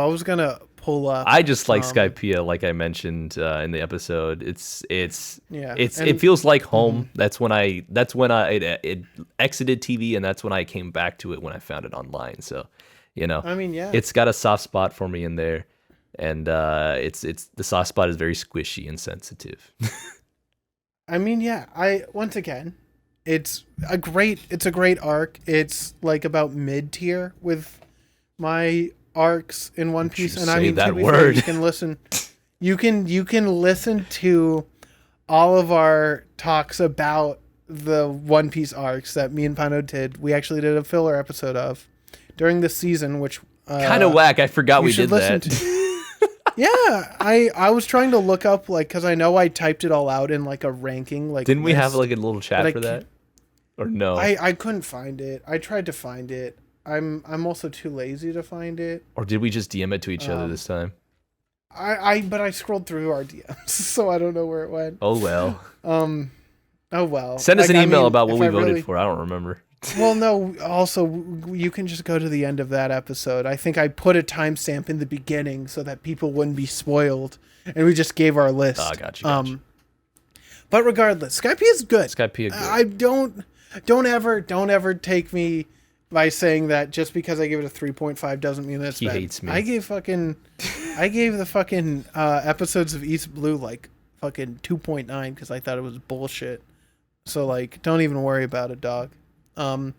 was gonna pull up. I just like Skypiea, like I mentioned in the episode. Yeah, It feels like home. That's when I it exited TV, and that's when I came back to it when I found it online. So, I mean, yeah, it's got a soft spot for me in there, and it's the soft spot is very squishy and sensitive. I mean, yeah. Once again, it's a great arc. It's like about mid tier with my arcs in One Piece, you and I say mean that to be fair, word. you can listen. You can listen to all of our talks about the One Piece arcs that me and Pino did. We actually did a filler episode of during this season, which Kind of whack. I forgot we did that. Yeah, I was trying to look up because I know I typed it all out in like a ranking. Like, Didn't we have list. like a little chat But I for that? Or no? I couldn't find it. I tried to find it. I'm also too lazy to find it. Or did we just DM it to each other this time? But I scrolled through our DMs, so I don't know where it went. Oh well. Oh well. Send us an email about what if we I voted really- for. I don't remember. Well, no. Also, you can just go to the end of that episode. I think I put a timestamp in the beginning so that people wouldn't be spoiled, and we just gave our list. Oh, gotcha. But regardless, Skypiea is good. Skypiea good. I don't ever take me by saying that just because I give it a 3.5 doesn't mean that's He bad. hates me. I gave the fucking episodes of East Blue like fucking 2.9 because I thought it was bullshit. So like, don't even worry about it, dog. You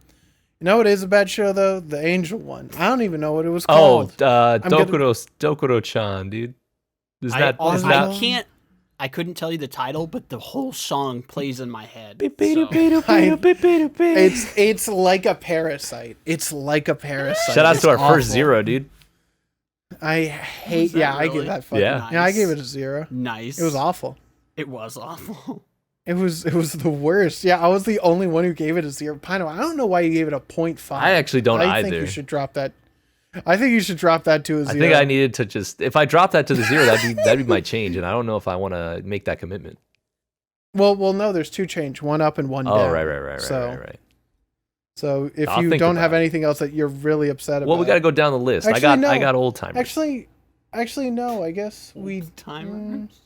know what is a bad show though? The Angel one. I don't even know what it was Oh, called. gonna- Dokuro-chan, dude. Is that I couldn't tell you the title, but the whole song plays in my head. It's like a parasite. It's like a parasite. Shout out It's to our awful. first zero, dude. I hate. that Yeah, I really? give that fucking. Yeah. Yeah, I gave it a 0. Nice. It was awful. It was awful. It was the worst. Yeah, I was the only one who gave it a 0. Pino, I don't know why you gave it a 0.5. I actually don't I think either. you should drop that. I think you should drop that to a 0. I think I needed to just, if I drop that to the 0, that'd be my change, and I don't know if I want to make that commitment. Well, no. There's 2 change, 1 up and 1 down. Oh, right. So if I'll you think don't about have it. anything else that you're really upset about, Well, we got to go down the list. Actually, I no. got old timers. Actually, no. I guess we. Timers?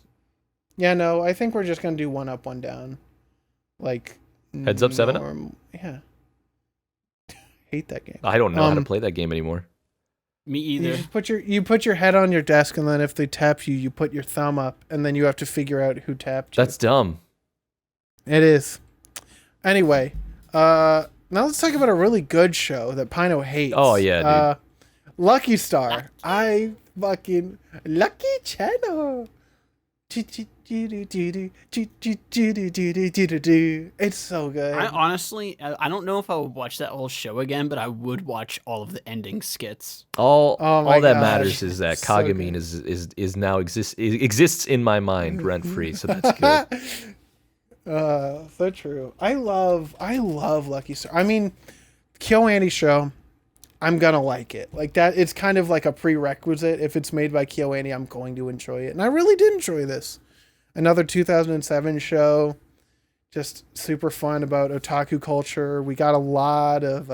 Yeah, no. I think we're just gonna do 1 up, 1 down. Like Heads up, 7 up? Yeah. Hate that game. I don't know how to play that game anymore. Me You either. just put your head on your desk, and then if they tap you, you put your thumb up, and then you have to figure out who tapped you. That's dumb. It is. Anyway, now let's talk about a really good show that Pino hates. Oh, yeah, Lucky Star. I fucking Lucky Channel. It's so good. I honestly, I don't know if I would watch that whole show again, but I would watch all of the ending skits. All my that gosh. matters is that So Kagami good. is now exists in my mind rent free. So that's good. So true. I love Lucky Star. I mean, KyoAni show, I'm gonna like it. Like that, it's kind of like a prerequisite. If it's made by KyoAni, I'm going to enjoy it. And I really did enjoy this. Another 2007 show, just super fun about otaku culture. We got a lot of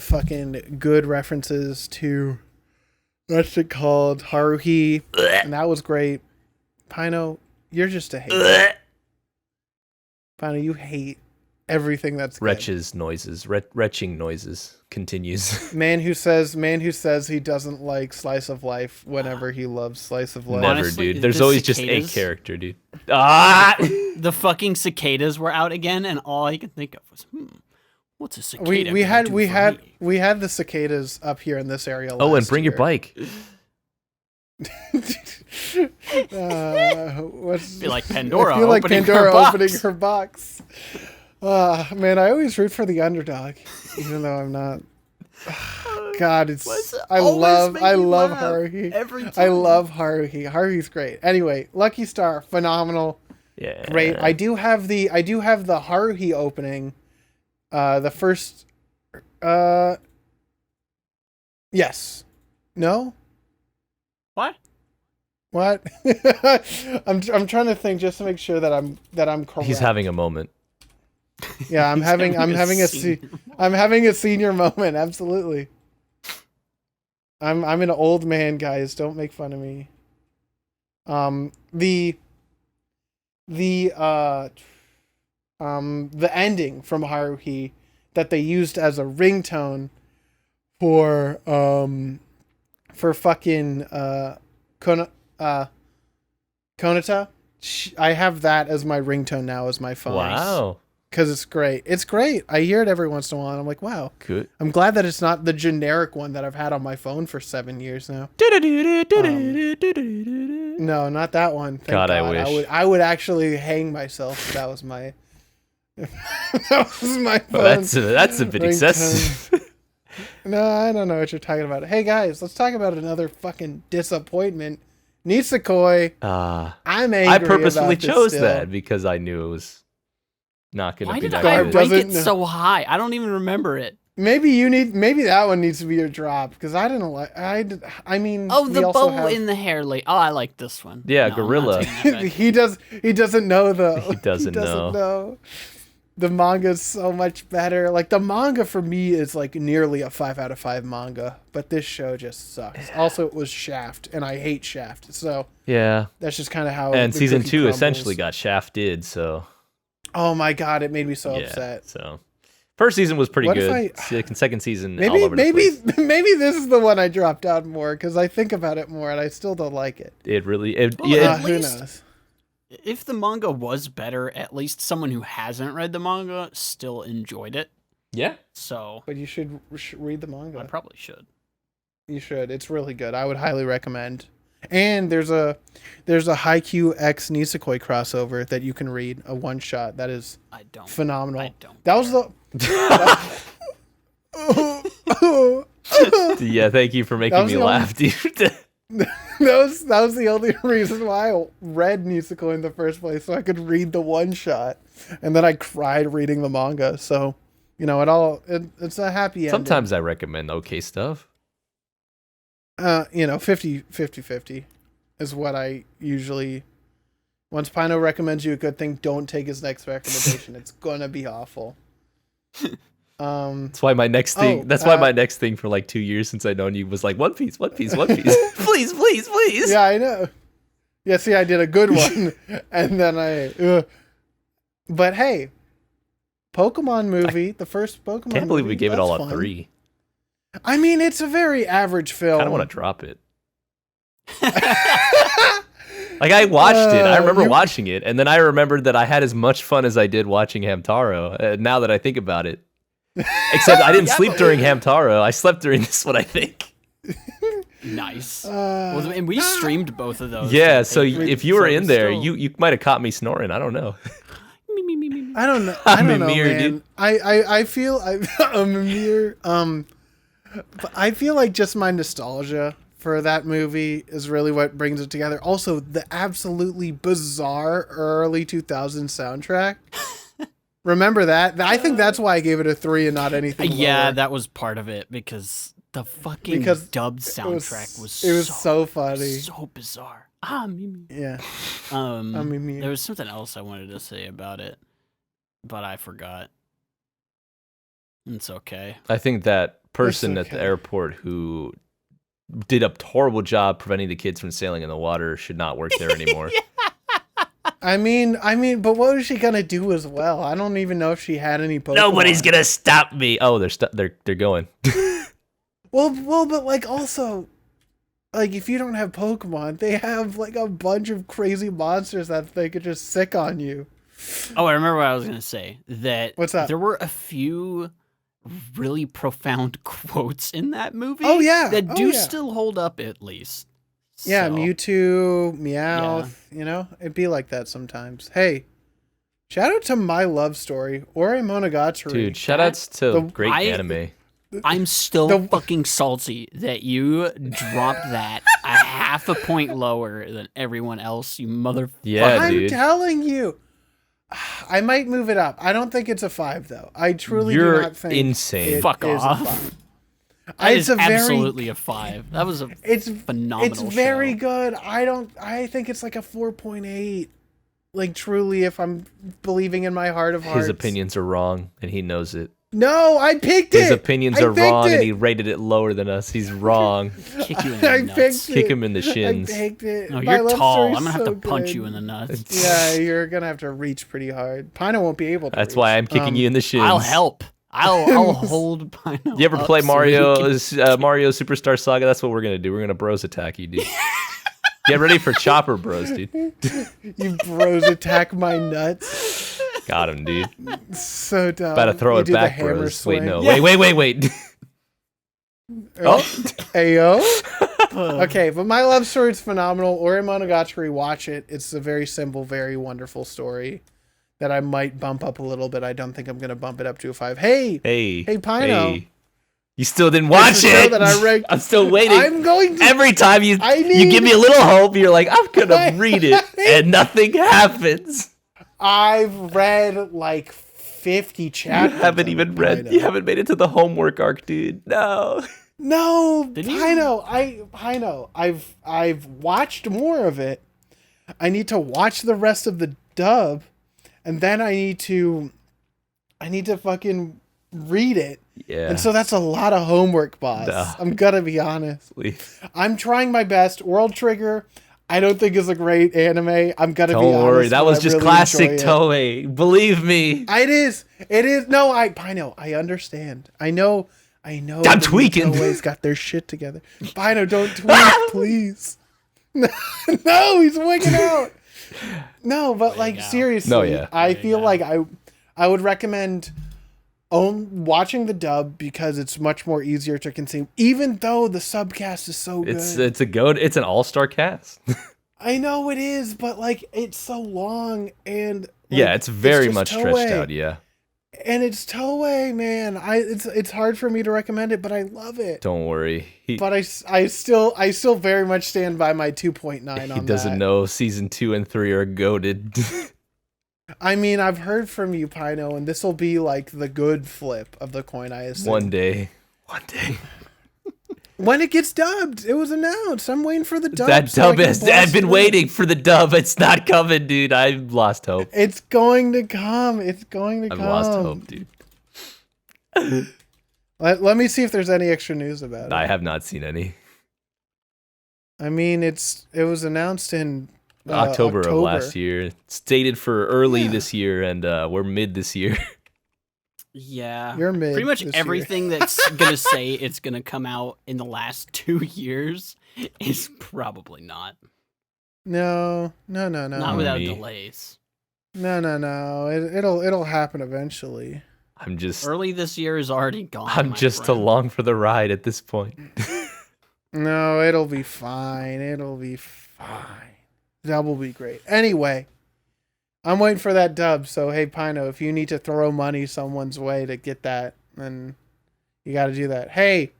fucking good references to what's it called, Haruhi, and that was great. Pino, you're just a hater. Pino, you hate everything that's good. Retching noises continues. Man who says he doesn't like Slice of Life whenever he loves Slice of Life. Never, Honestly, dude. There's the always just a cicadas- character, dude. Ah! The fucking cicadas were out again, and all I could think of was, what's a cicada? We gonna had do we for had me? we had the cicadas up here in this area. Oh, and last bring your year. bike. What's Be like Pandora. I feel like opening Pandora her box. opening her box. Man, I always root for the underdog, even though I'm not. God, Why does it I always love make me laugh Haruhi. every I time? love Haruhi. Haruhi's great. Anyway, Lucky Star, phenomenal, Yeah. great. I do have the Haruhi opening. The first. Yes. No. What? I'm trying to think just to make sure that I'm correct. He's having a moment. Yeah, I'm having a senior moment. Absolutely. I'm an old man, guys. Don't make fun of me. The ending from Haruhi that they used as a ringtone for fucking Konata. I have that as my ringtone now as my phone. Wow. Because it's great. It's great. I hear it every once in a while, and I'm like, wow. Good. I'm glad that it's not the generic one that I've had on my phone for 7 years now. No, not that one. Thank God, I wish. I would actually hang myself if that was my. That was my phone. Well, that's a bit ringtone. excessive. No, I don't know what you're talking about. Hey guys, let's talk about another fucking disappointment. Nisekoi. I'm angry. I purposefully about this chose still. that because I knew it was not going Why to be did that I Garb good. rank doesn't it know. so high? I don't even remember it. Maybe that one needs to be your drop because I didn't like. I mean. Oh, we the also bubble have- in the hair. Oh, I like this one. Yeah, No, I'm not gorilla. taking that back. He doesn't know though. He doesn't know. know. The manga's so much better. Like the manga for me is like nearly a 5 out of 5 manga, but this show just sucks. Also, it was Shaft, and I hate Shaft, so Yeah. that's just kind of how. And the season cookie 2 crumbles. essentially got shafted, so Oh my god, it made me so yeah. upset. So first season was pretty What if good. Second season all over the Maybe place. maybe this is the one I dropped out more because I think about it more and I still don't like it. It really Well, yeah, at Who least- knows? If the manga was better, at least someone who hasn't read the manga still enjoyed it. yeah. So But you should read the manga. I probably should. You should. It's really good. I would highly recommend. And there's a Haikyuu X Nisekoi crossover that you can read, a one shot that is I don't. phenomenal. I don't. That was the Yeah, thank you for That making was me the laugh, dude. that was the only reason why I read Nisekoi in the first place, so I could read the one shot, and then I cried reading the manga. So it's a happy ending. Sometimes I recommend okay stuff. 50 is what I usually. Once Pino recommends you a good thing, don't take his next recommendation. It's gonna be awful. That's why my next thing. That's why my next thing for like 2 years since I known you was like One Piece. Please, please, please. Yeah, I know. Yeah, see, I did a good one, and then But hey, Pokemon movie, the first Pokemon. Can't believe we gave it all a fun. 3. I mean, it's a very average film. I don't want to drop it. Like I watched it. I remember watching it, and then I remembered that I had as much fun as I did watching Hamtaro. Now that I think about it, except I didn't sleep during Hamtaro. I slept during this one, I think. Nice. Well, and we streamed both of those. Yeah, so if you were in there, you might have caught me snoring. I don't know. I don't know. I'm I don't know, Mimir, man. dude. I feel I'm Mimir. But I feel like just my nostalgia for that movie is really what brings it together. Also, the absolutely bizarre early 2000s soundtrack. Remember that? I think that's why I gave it a 3 and not anything Yeah, lower. that was part of it because the fucking dubbed soundtrack was so funny. so bizarre. Mimi. Yeah. Mimi. There was something else I wanted to say about it, but I forgot. It's okay. I think that person It's at the okay. airport who did a horrible job preventing the kids from sailing in the water should not work there anymore. I mean, but what was she gonna do as well? I don't even know if she had any Pokemon. Nobody's gonna stop me. Oh, they're going. Well, but like also, like if you don't have Pokemon, they have like a bunch of crazy monsters that they could just sick on you. Oh, I remember what I was gonna say. What's that? There were a few really profound quotes in that movie. Oh, yeah. that Oh, do yeah. still hold up at least. Yeah, So, Mewtwo, Meowth, it'd be like that sometimes. Hey, shout out to My Love Story, Ore Monogatari. Dude, shoutouts to the- great anime. I'm still The- fucking salty that you dropped that a half a point lower than everyone else. You motherfucker. Yeah, I'm dude. telling you. I might move it up. I don't think it's a 5 though. I truly You're do not think insane. it Fuck is off. a 5. That It's is a very absolutely a 5. That was a it's phenomenal It's very show. good. I think it's like a 4.8. Like truly, if I'm believing in my heart of hearts. His opinions are wrong, and he knows it. No, I picked it. His opinions I are picked wrong, it. and he rated it lower than us. He's wrong. Kick you in the I nuts. picked it. Kick him in the I shins. picked it. No, My you're love tall. story's I'm gonna have so to punch good. you in the nuts. Yeah, you're gonna have to reach pretty hard. Pino won't be able to. That's reach. why I'm kicking you in the shins. I'll help. I'll hold Pino. You ever up play so Mario he can- Mario Superstar Saga? That's what we're gonna do. We're gonna bros attack you, dude. Get ready for Chopper Bros, dude. You bros attack my nuts. Got him, dude. So dumb. About to throw You it do the back, hammer bros. swing. Wait, no. Yeah. Wait. Oh. Ayo. Okay, but My Love Story is phenomenal. Ore Monogatari, watch it. It's a very simple, very wonderful story that I might bump up a little bit. I don't think I'm gonna bump it up to a 5. Hey, Hey, Pino. hey. You still didn't watch It's a show it. that I ranked- I'm still waiting. I'm going to. Every time you give me a little hope, you're like, I'm gonna read it, and nothing happens. I've read like 50 chapters. You haven't even read. You haven't made it to the homework arc, dude. No. No, Did you? Pino. I've watched more of it. I need to watch the rest of the dub, and then I need to fucking read it. Yeah. And so that's a lot of homework, boss. Nah. I'm gonna be honest. Please. I'm trying my best. World Trigger, I don't think is a great anime. I'm gonna be honest. Don't worry. That but was I just really classic enjoy it. Toei. Believe me. It is. No, Pino, I understand. I know. I'm the tweaking. Toei's got their shit together. Pino, don't tweak, please. No, he's wigging out. No, but like out. seriously, No, yeah. I Wig feel out. like I would recommend watching the dub because it's much more easier to consume. Even though the subcast is so good, It's an all-star cast. I know it is, but like it's so long and like, Yeah, it's very just much stretched Toei. out. Yeah. And it's Toei, man. It's hard for me to recommend it, but I love it. Don't worry. But I still very much stand by my 2.9 on He doesn't that. know season 2 and 3 are goated. I mean, I've heard from you, Pino, and this will be like the good flip of the coin, I assume. One day. When it gets dubbed, it was announced. I'm waiting for the dub. That so I dub can is. blast I've been it. waiting for the dub. It's not coming, dude. I've lost hope. It's going to come. It's going to I've come. lost hope, dude. Let me see if there's any extra news about it. I have not seen any. I mean, it was announced in October of last year. It's dated for early this year, and we're mid this year. Yeah. You're mid Pretty much this everything that's going to say it's going to come out in the last 2 years is probably not. No. Not without Me. delays. No. It'll happen eventually. I'm just Early this year is already gone. I'm my just friend. along for the ride at this point. No, it'll be fine. Dub will be great. Anyway, I'm waiting for that dub. So hey, Pino, if you need to throw money someone's way to get that, then you got to do that. Hey,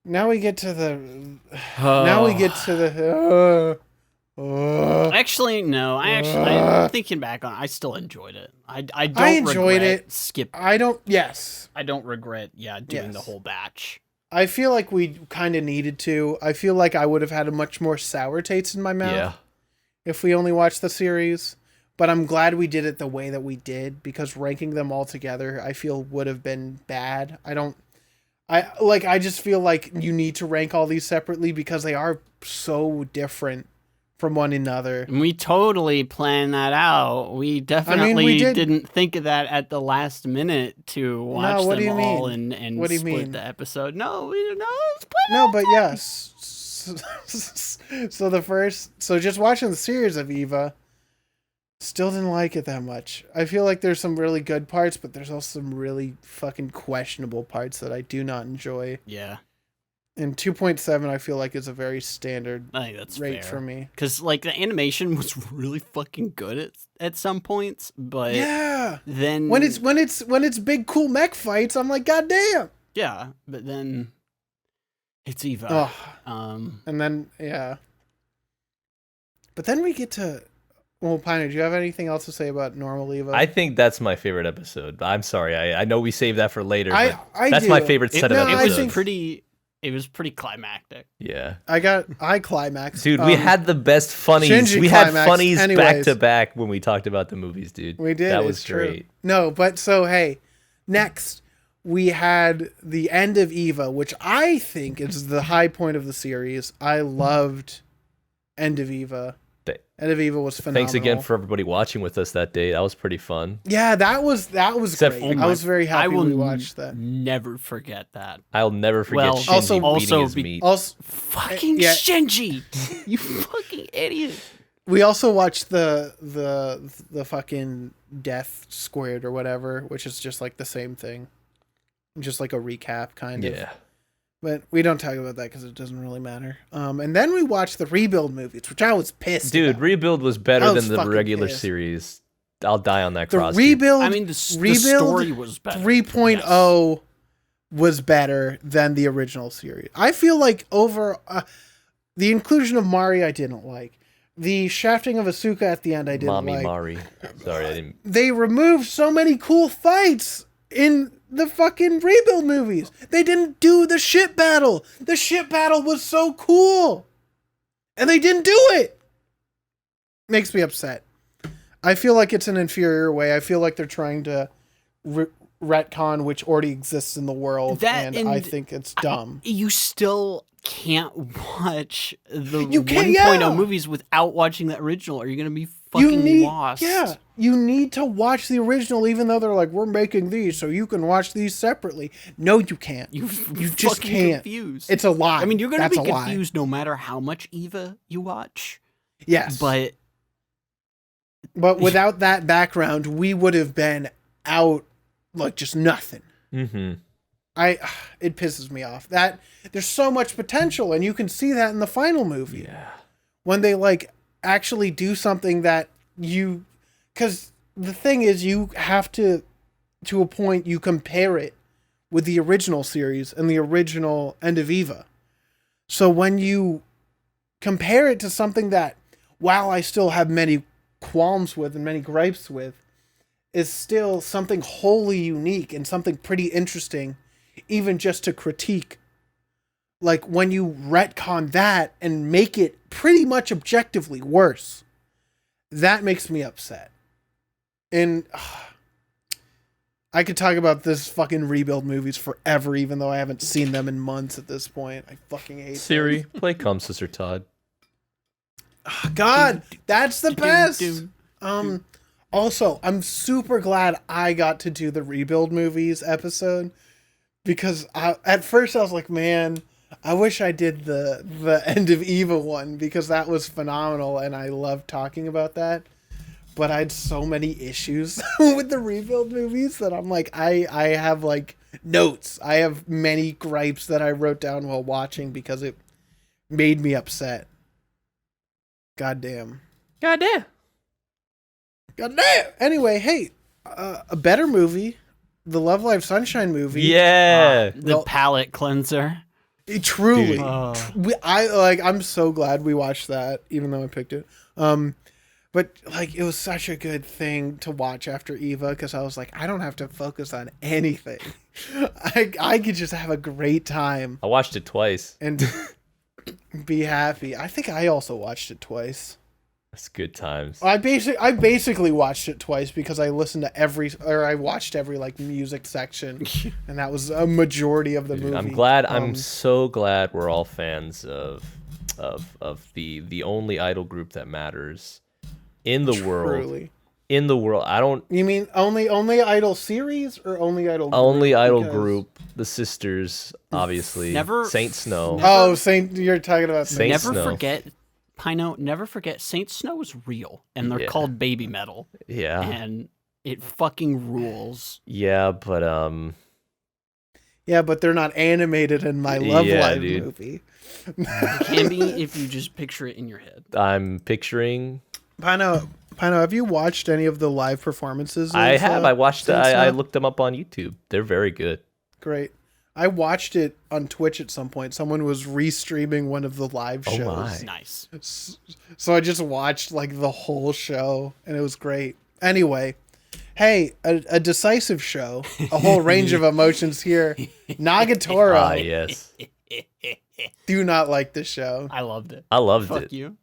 now we get to the. Actually, no. I'm thinking back on it, I still enjoyed it. I don't I enjoyed regret it. skip. Yes. I don't regret doing the Yes. whole batch. I feel like we kind of needed to. I feel like I would have had a much more sour taste in my mouth Yeah. if we only watched the series. But I'm glad we did it the way that we did, because ranking them all together, I feel would have been bad. I just feel like you need to rank all these separately because they are so different from one another. And we totally planned that out. We definitely we did. didn't think of that at the last minute to watch what do them you all mean? and What do you split mean? the episode. No, we didn't know. It was planned No, out. but yes. So just watching the series of Eva, still didn't like it that much. I feel like there's some really good parts, but there's also some really fucking questionable parts that I do not enjoy. Yeah, And 2.7 I feel like is a very standard I think that's rate fair. for me. Because like the animation was really fucking good at some points, but Yeah. then When it's big cool mech fights, I'm like, God damn. yeah, but then it's Eva. Oh. Um, And then but then we get to Pino, do you have anything else to say about normal Eva? I think that's my favorite episode. I'm sorry. I know we saved that for later, I but that's my do. favorite set no, of I it episodes. was pretty. It was pretty climactic. Yeah. I climaxed. Dude, we had the best funnies. Shinji We had climax. funnies back Anyways. to back when we talked about the movies, dude. We did. That it's was true. great. No, but so hey, next we had the end of Eva, which I think is the high point of the series. I loved End of Eva. End of Eva was phenomenal. Thanks again for everybody watching with us that day. That was pretty fun. Yeah, that was Except great. for- I was very happy I will we watched that. never forget that. I'll never forget Well, Shinji also- beating his be- meat. Also, Fucking yeah. Shinji, you fucking idiot. we also watched the fucking Death Squared or whatever, which is just like the same thing, just like a recap kind of. Yeah. But we don't talk about that because it doesn't really matter. And then we watched the Rebuild movies, which I was pissed Dude, about. Rebuild was better I was than the fucking regular pissed. series. I'll die on that The cross. dude. Rebuild, I mean, the Rebuild story was better. 3.0 was better than the original series. I feel like the inclusion of Mari I didn't like. The shafting of Asuka at the end I didn't Mommy like. Mari. Sorry, I didn't. They removed so many cool fights in the fucking Rebuild movies. They didn't do the ship battle. The ship battle was so cool. And they didn't do it. Makes me upset. I feel like it's an inferior way. I feel like they're trying to retcon which already exists in the world. And I think it's dumb. You still can't watch the You 1.0 can't- yeah. movies without watching the original, or you're gonna be fucking lost. Yeah, you need to watch the original, even though they're like, we're making these so you can watch these separately. No, you can't. You just fucking can't. Confused. It's a lie. I mean, you're gonna That's be a lie. confused no matter how much Eva you watch. Yes, But without that background, we would have been out like just nothing. Mm-hmm. It pisses me off that there's so much potential, and you can see that in the final movie. Yeah. When they like actually do something that because the thing is, you have to a point, you compare it with the original series and the original End of Eva. So when you compare it to something that, while I still have many qualms with and many gripes with is still something wholly unique and something pretty interesting, even just to critique. Like when you retcon that and make it pretty much objectively worse, that makes me upset. And I could talk about this fucking rebuild movies forever, even though I haven't seen them in months at this point. I fucking hate Siri, play Come Sister Todd. God, that's the best. Also, I'm super glad I got to do the rebuild movies episode because at first I was like, man, I wish I did the end of Eva one because that was phenomenal and I love talking about that. But I had so many issues with the rebuild movies that I'm like, I have like notes. I have many gripes that I wrote down while watching because it made me upset. Goddamn. Anyway, hey, a better movie, the Love Life Sunshine movie. Yeah. The palate cleanser. Truly. Dude. I'm so glad we watched that, even though I picked it. But like it was such a good thing to watch after Eva because I was like, I don't have to focus on anything. I could just have a great time I watched it twice. and be happy. I think I also watched it twice. It's good times. I basically watched it twice because I listened to I watched every like music section, and that was a majority of the Dude, movie. I'm so glad we're all fans of the only idol group that matters in the world. Truly. In the world. I don't You mean only Idol series or only Idol group? only idol Because- group, the sisters, obviously. Never- Saint Snow. Oh, you're talking about Saint Never Snow. forget, Pino, never forget Saint Snow is real, and they're Yeah. called baby metal, Yeah. and it fucking rules. Yeah, but Yeah, but they're not animated in my Love Yeah, Live dude. movie. It can be if you just picture it in your head. I'm picturing Pino, have you watched any of the live performances? I have. I watched Saint I Snow? looked them up on YouTube. They're very good. Great. I watched it on Twitch at some point. Someone was restreaming one of the live Oh shows. my. Nice. So I just watched like the whole show and it was great. Anyway, hey, a decisive show, a whole range of emotions here. Nagatoro. Ah, yes. Do not like this show. I loved it. I loved Fuck it. you.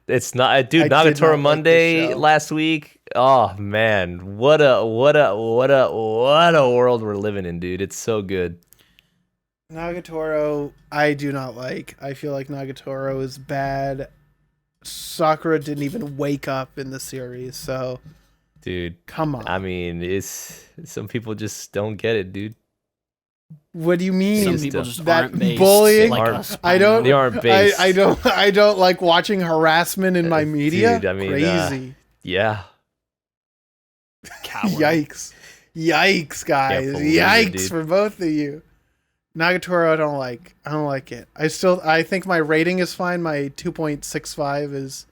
It's not, dude. I did Nagatoro not like Monday this show. last week. Oh man, what a world we're living in, dude. It's so good. Nagatoro, I do not like. I feel like Nagatoro is bad. Sakura didn't even wake up in the series, so Dude, come on. I mean, it's some people just don't get it, dude. What do you mean? Some Just, people just that aren't based bullying- like Aren't- us. I don't- They aren't based. I don't like watching harassment in my media. Dude, I mean, crazy. Yeah. Coward. Yikes. Yikes, guys. believe it, Yikes dude. for both of you. Nagatoro, I don't like it. I think my rating is fine. My 2.65 is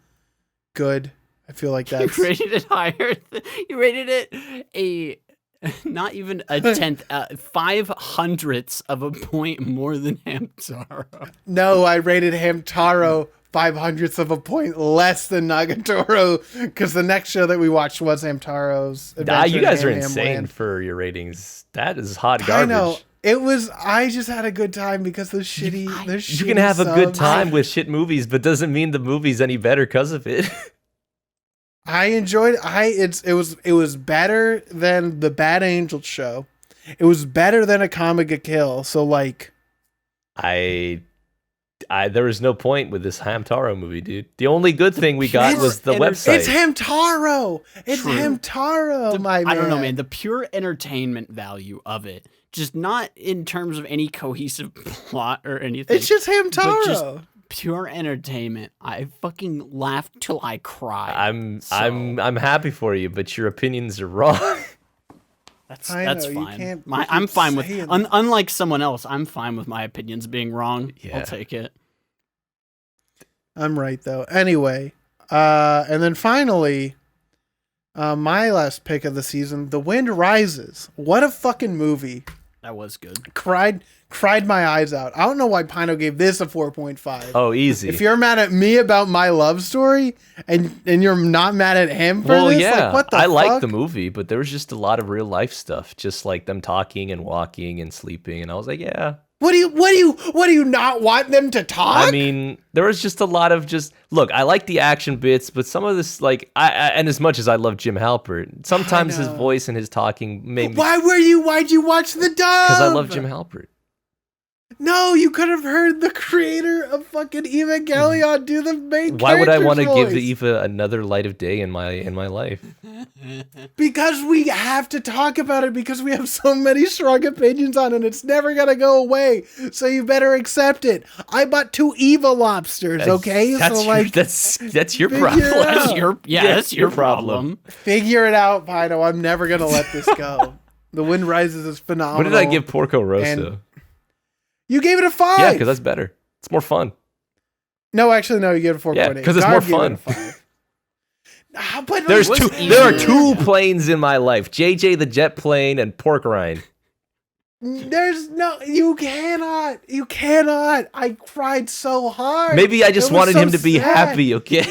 good. I feel like You that's rated it higher. You rated it not even a tenth, 5/100ths of a point more than Hamtaro. No, I rated Hamtaro 5/100ths of a point less than Nagatoro because the next show that we watched was Hamtaro's Adventure You guys in are Ham Ham insane Land. for your ratings. That is hot I garbage. know. I just had a good time because the shitty You can have a good subs. time with shit movies, but doesn't mean the movie's any better because of it. I enjoyed it was better than the Bad Angel show. It was better than a Comic Kill. So like I there was no point with this Hamtaro movie, dude. The only good thing we got was the Pure website. it's Hamtaro. It's True. Hamtaro, my man. I don't know, man. The pure entertainment value of it, just not in terms of any cohesive plot or anything. It's just Hamtaro. But just pure entertainment. I fucking laughed till I cried. I'm happy for you, but your opinions are wrong. That's I know, you fine. can't I'm keep fine with saying unlike someone else. I'm fine with my opinions being wrong. Yeah. I'll take it. I'm right though. Anyway, and then finally, my last pick of the season, The Wind Rises. What a fucking movie. That was good. Cried my eyes out. I don't know why Pino gave this a 4.5. Oh, easy. If you're mad at me about my love story and you're not mad at him for well, this, yeah, like what the I fuck? liked the movie, but there was just a lot of real life stuff, just like them talking and walking and sleeping, and I was like, yeah. What do you not want them to talk? I mean, there was just a lot of look. I like the action bits, but some of this, like, and as much as I love Jim Halpert, sometimes his voice and his talking made me. Why'd you watch the dub? Because I love Jim Halpert. No, you could have heard the creator of fucking Evangelion do the main. Why would I want to give voice. the Eva another light of day in my life? Because we have to talk about it because we have so many strong opinions on it. It's never gonna go away. So you better accept it. I bought 2 Eva lobsters. Okay, That's so your, like that's your figure problem. it out. That's your problem. Figure it out, Pino. I'm never gonna let this go. The Wind Rises is phenomenal. What did I give Porco Rosso? And you gave it a 5. Yeah, because that's better. It's more fun. No, actually, no. You gave it a 4.8. Yeah, because it's more fun. But There are easier. 2 planes in my life: JJ the jet plane and Pork Rind. There's no. You cannot. I cried so hard. Maybe I just It was wanted so him to be sad. happy. Okay.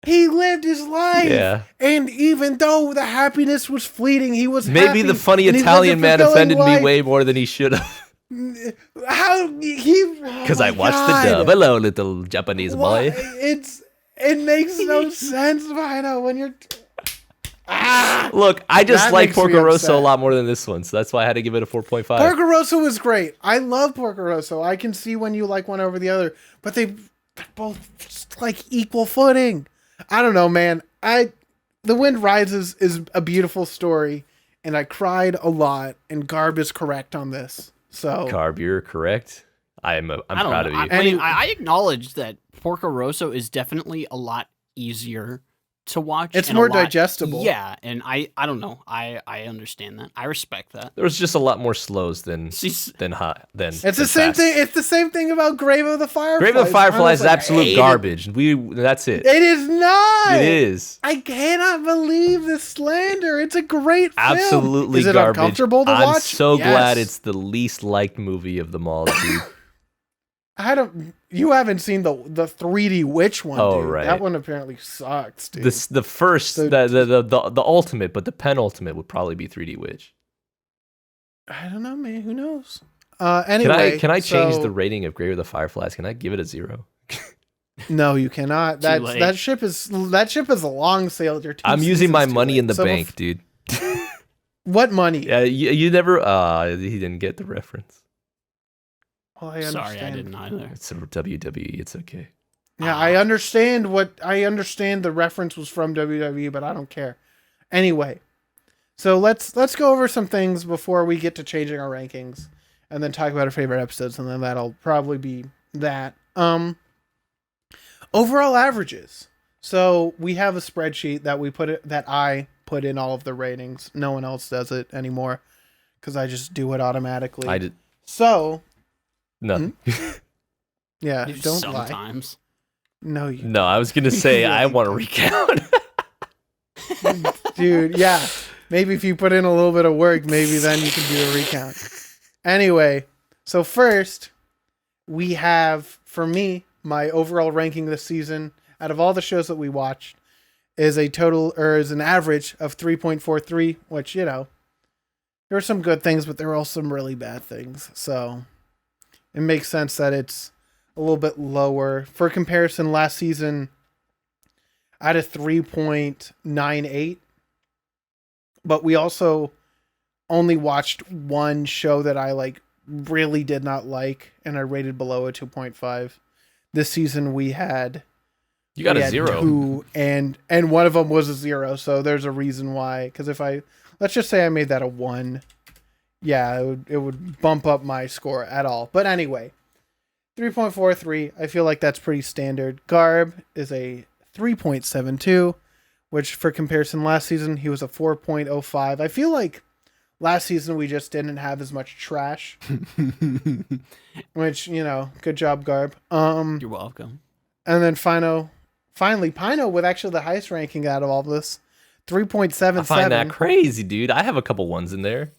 He lived his life. Yeah. And even though the happiness was fleeting, he was Maybe happy, the funny and he lived Italian a man fulfilling offended me life. way more than he should have. How he? Because I watched the dub. Hello, little Japanese boy. It makes no sense, Vino, when you're. Look, I just That like makes me Porco Rosso a upset. lot more than this one, so that's why I had to give it a 4.5. Porco Rosso was great. I love Porco Rosso. I can see when you like one over the other, but they're both just like equal footing. I don't know, man. The Wind Rises is a beautiful story, and I cried a lot. And Garb is correct on this. So Garb, you're correct. I'm I don't proud know. of you. I mean, I acknowledge that Porco Rosso is definitely a lot easier to watch. It's and more a lot- digestible. Yeah, and I don't know. I understand that. I respect that. There was just a lot more slows than See, hot than. it's the same thing. It's the same thing about Grave of the Fireflies. Grave of the Fireflies is Honestly, I absolute hate it. garbage. That's it. It is not. It is I cannot believe this slander. It's a great film. absolutely Is it garbage. uncomfortable to I'm watch? so Yes. glad it's the least liked movie of them all, dude. You haven't seen the 3D Witch one, Oh, dude. right. That one apparently sucks, dude. The first, So- the ultimate, but the penultimate would probably be 3D Witch. I don't know, man. Who knows? Anyway, Can I change so- the rating of Grave of the Fireflies? Can I give it a 0? No, you cannot. Too late. That ship is long sailed. You're I'm using my money in the bank, dude. What money? Yeah, you never. He didn't get the reference. Well, I sorry, understand. I didn't either. It's a WWE. It's okay. Yeah, I understand the reference was from WWE, but I don't care. Anyway, so let's go over some things before we get to changing our rankings, and then talk about our favorite episodes, and then that'll probably be that. Overall averages. So we have a spreadsheet that I put in all of the ratings. No one else does it anymore because I just do it automatically. I did So nothing. yeah, don't lie. Sometimes. No, you No, I was gonna say I want to recount. dude, yeah. Maybe if you put in a little bit of work, maybe then you can do a recount. Anyway, so first, we have, for me, my overall ranking this season, out of all the shows that we watched, is an average of 3.43, which, there are some good things, but there are also some really bad things. So it makes sense that it's a little bit lower. For comparison, last season, I had a 3.98. But we also only watched one show that I really did not like, and I rated below a 2.5. This season we had You got we a had 0. 2, and one of them was a 0. So there's a reason why. Because let's just say I made that a 1, yeah, it would bump up my score at all. But anyway, 3.43. I feel like that's pretty standard. Garb is a 3.72. Which, for comparison, last season, he was a 4.05. I feel like last season we just didn't have as much trash. Which, good job, Garb. You're welcome. And then finally, Pino with actually the highest ranking out of all this, 3.77. I find that crazy, dude. I have a couple ones in there.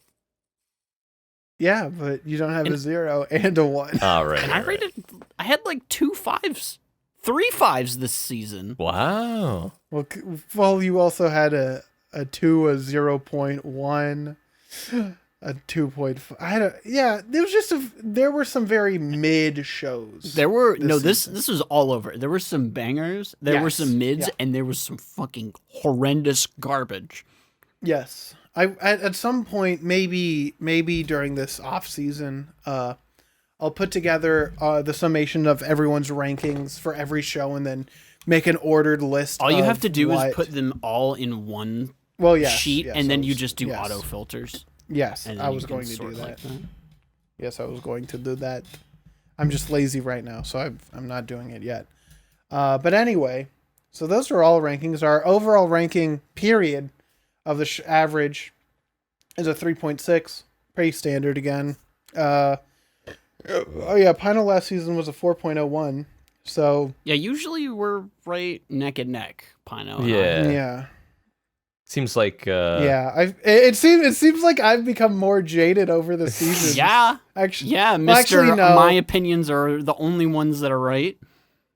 Yeah, but you don't have a 0 and a 1. All right. And I had like 2 5s, 3 5s this season. Wow. Well, you also had a 2, a 0.1, a 2.5. There were some very mid shows. This was all over. There were some bangers, there were some mids, and there was some fucking horrendous garbage. Yes. At some point, maybe during this off season, I'll put together the summation of everyone's rankings for every show, and then make an ordered list. All you have to do is put them all in one sheet, and then you just do auto filters. Yes, I was going to do that. Yes, I was going to do that. I'm just lazy right now, so I'm not doing it yet. But anyway, so those are all rankings. Our overall ranking period of the average is a 3.6. Pretty standard again. Pino last season was a 4.01. So yeah, usually we're right neck and neck, Pino. Yeah. Seems like it seems like I've become more jaded over the season. Actually, my opinions are the only ones that are right.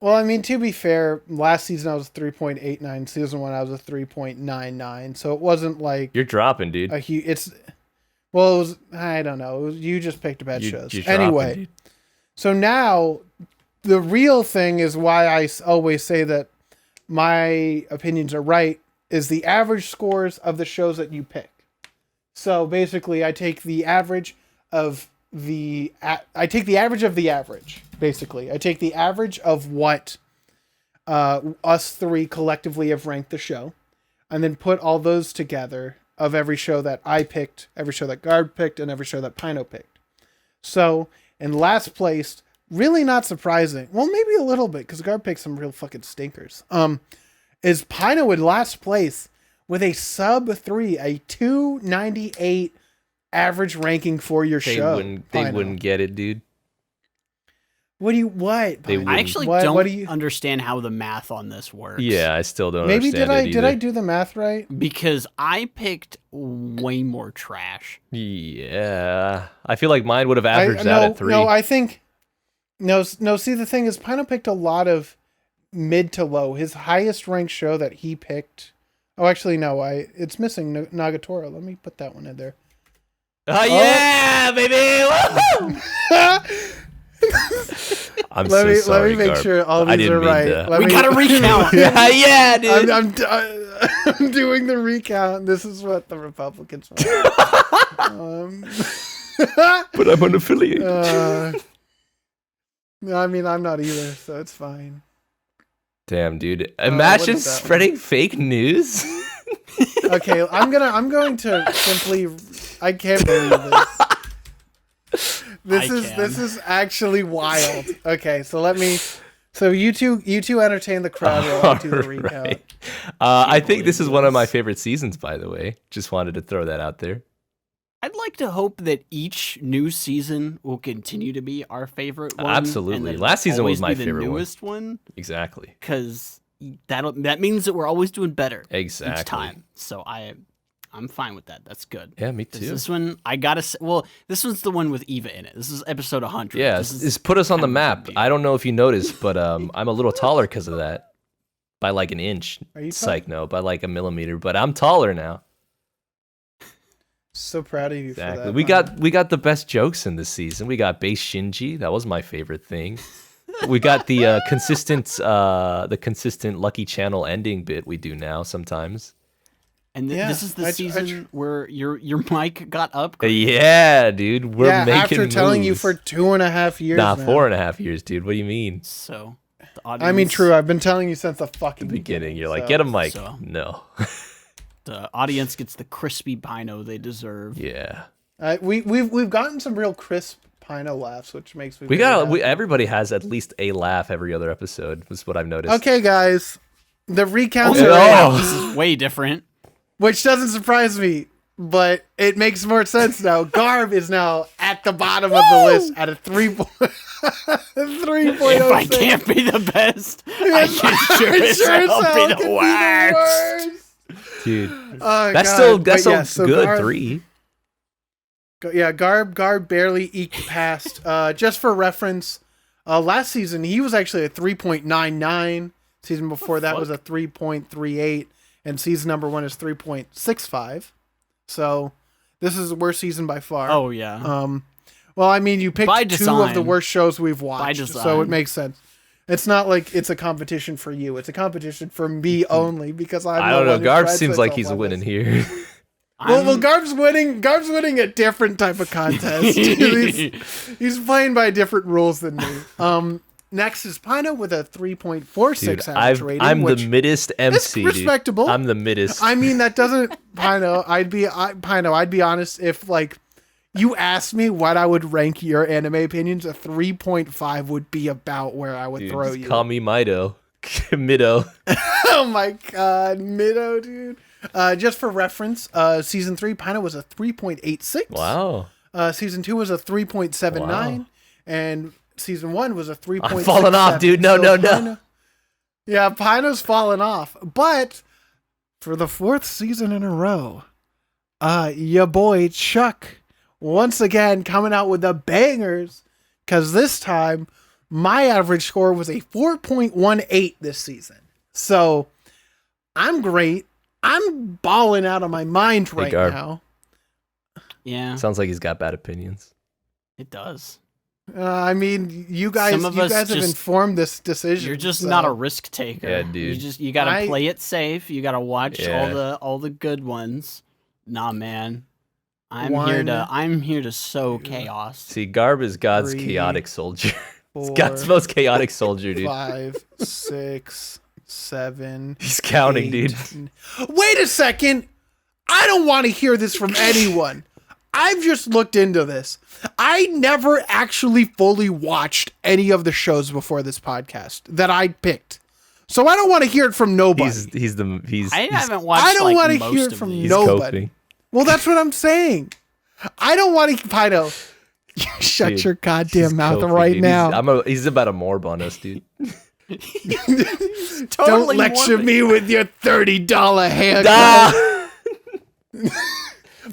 Well, I mean, to be fair, last season I was 3.89. Season 1 I was a 3.99. So it wasn't like you're dropping, dude. I don't know. You just picked bad shows. Anyway, dropping, so now the real thing is why I always say that my opinions are right is the average scores of the shows that you pick. So basically, I take the average of the average. Basically, I take the average of what us three collectively have ranked the show, and then put all those together of every show that I picked, every show that Garb picked, and every show that Pino picked. So in last place, really not surprising. Well, maybe a little bit because Garb picked some real fucking stinkers. Is Pino in last place with a sub 3, a 298 average ranking for your show. They wouldn't get it, dude. What? I actually don't understand how the math on this works. Yeah, I still don't understand it either. Did I do the math right? Because I picked way more trash. Yeah. I feel like mine would have averaged out at 3. No, I think... No, see, the thing is, Pino picked a lot of mid to low. His highest ranked show that he picked... Oh, actually, no. It's missing Nagatoro. Let me put that one in there. Oh, yeah, baby! I'm so sorry, let me make Garb. sure all these are right. We gotta recount. Yeah, dude. I'm doing the recount. This is what the Republicans want. But I'm unaffiliated. I mean, I'm not either, so it's fine. Damn, dude. Imagine spreading fake news. Okay, I'm going to simply... I can't believe this. This is actually wild. Okay, so so you two entertain the crowd while I do the recount. Right. I think this is one of my favorite seasons, by the way. Just wanted to throw that out there. I'd like to hope that each new season will continue to be our favorite one. Absolutely. Last season was my favorite newest one. Exactly. Because that means that we're always doing better. Exactly. Each time. So I'm fine with that. That's good. Yeah, me too. This one, I gotta say, this one's the one with Eva in it. This is episode 100. Yeah, this put us on the map. I don't know if you noticed, but I'm a little taller because of that. By like an inch. Are you Psych, no, by like a millimeter. But I'm taller now. So proud of you for that. We got the best jokes in this season. We got base Shinji. That was my favorite thing. We got the consistent Lucky Channel ending bit we do now sometimes. And this is the season where your mic got upgraded. Yeah, dude. We're making after telling moves. you for 2.5 years now. 4.5 years, dude. What do you mean? So, the audience... I mean, true. I've been telling you since the fucking beginning. You're like, get a mic. No. The audience gets the crispy Pino they deserve. Yeah. We've gotten some real crisp Pino laughs, which makes me... everybody has at least a laugh every other episode, is what I've noticed. Okay, guys. The recounts this is way different. Which doesn't surprise me, but it makes more sense now. Garb is now at the bottom of the list at a 3.06. If I can't be the best, I can sure as hell be the worst. Dude, that's still good. Garb, 3. Garb barely eked past. Just for reference, last season he was actually a 3.99. Season before that was a 3.38, and season number 1 is 3.65. So this is the worst season by far. Oh yeah. Well, I mean, you picked By 2 of design. the worst shows we've By watched, design. so it makes sense. It's not like it's a competition for you. It's a competition for me only because I don't know. Garb seems like he's winning here. Well, Garb's winning. Garb's winning a different type of contest. he's playing by different rules than me. Next is Pino with a 3.46 Dude, average rating. I'm the which middest MC. is respectable. Dude. I'm the middest. I mean, that doesn't Pino. I'd be honest if like you asked me what I would rank your anime opinions, a 3.5 would be about where I would Dude, throw just you. call me Mido. Mido. Oh my god, Mido, dude. Just for reference, season 3 Pino was a 3.86. Wow. Season 2 was a 3.79, Wow. and season 1 was a 3.67. I'm falling off, dude. No. Yeah, Pino's falling off. But for the 4th season in a row, your boy Chuck once again coming out with the bangers, because this time my average score was a 4.18 this season. So I'm great. I'm balling out of my mind right Garb. now. Yeah, Sounds like he's got bad opinions. it does. I mean, you guys Some of us have just- informed this decision. You're just so- not a risk taker. Yeah, dude. You gotta I- play it safe. You gotta watch Yeah. all the good ones. Nah, man. One, I'm here to sow chaos. See, Garb is God's 3, chaotic soldier. It's 4, God's most chaotic soldier, dude. 5, 6, 7. He's counting, 8. dude. Wait a second. I don't want to hear this from anyone. I've just looked into this. I never actually fully watched any of the shows before this podcast that I picked. So I don't want to hear it from nobody. I haven't watched. I don't like, wanna most hear it of from these. nobody. coping. Well, that's what I'm saying. I don't want to. Pino, you shut Dude, your goddamn He's mouth coping, right dude. now. He's about to morb on us, dude. Don't Totally lecture morbid. me with your $30 haircut. Ah!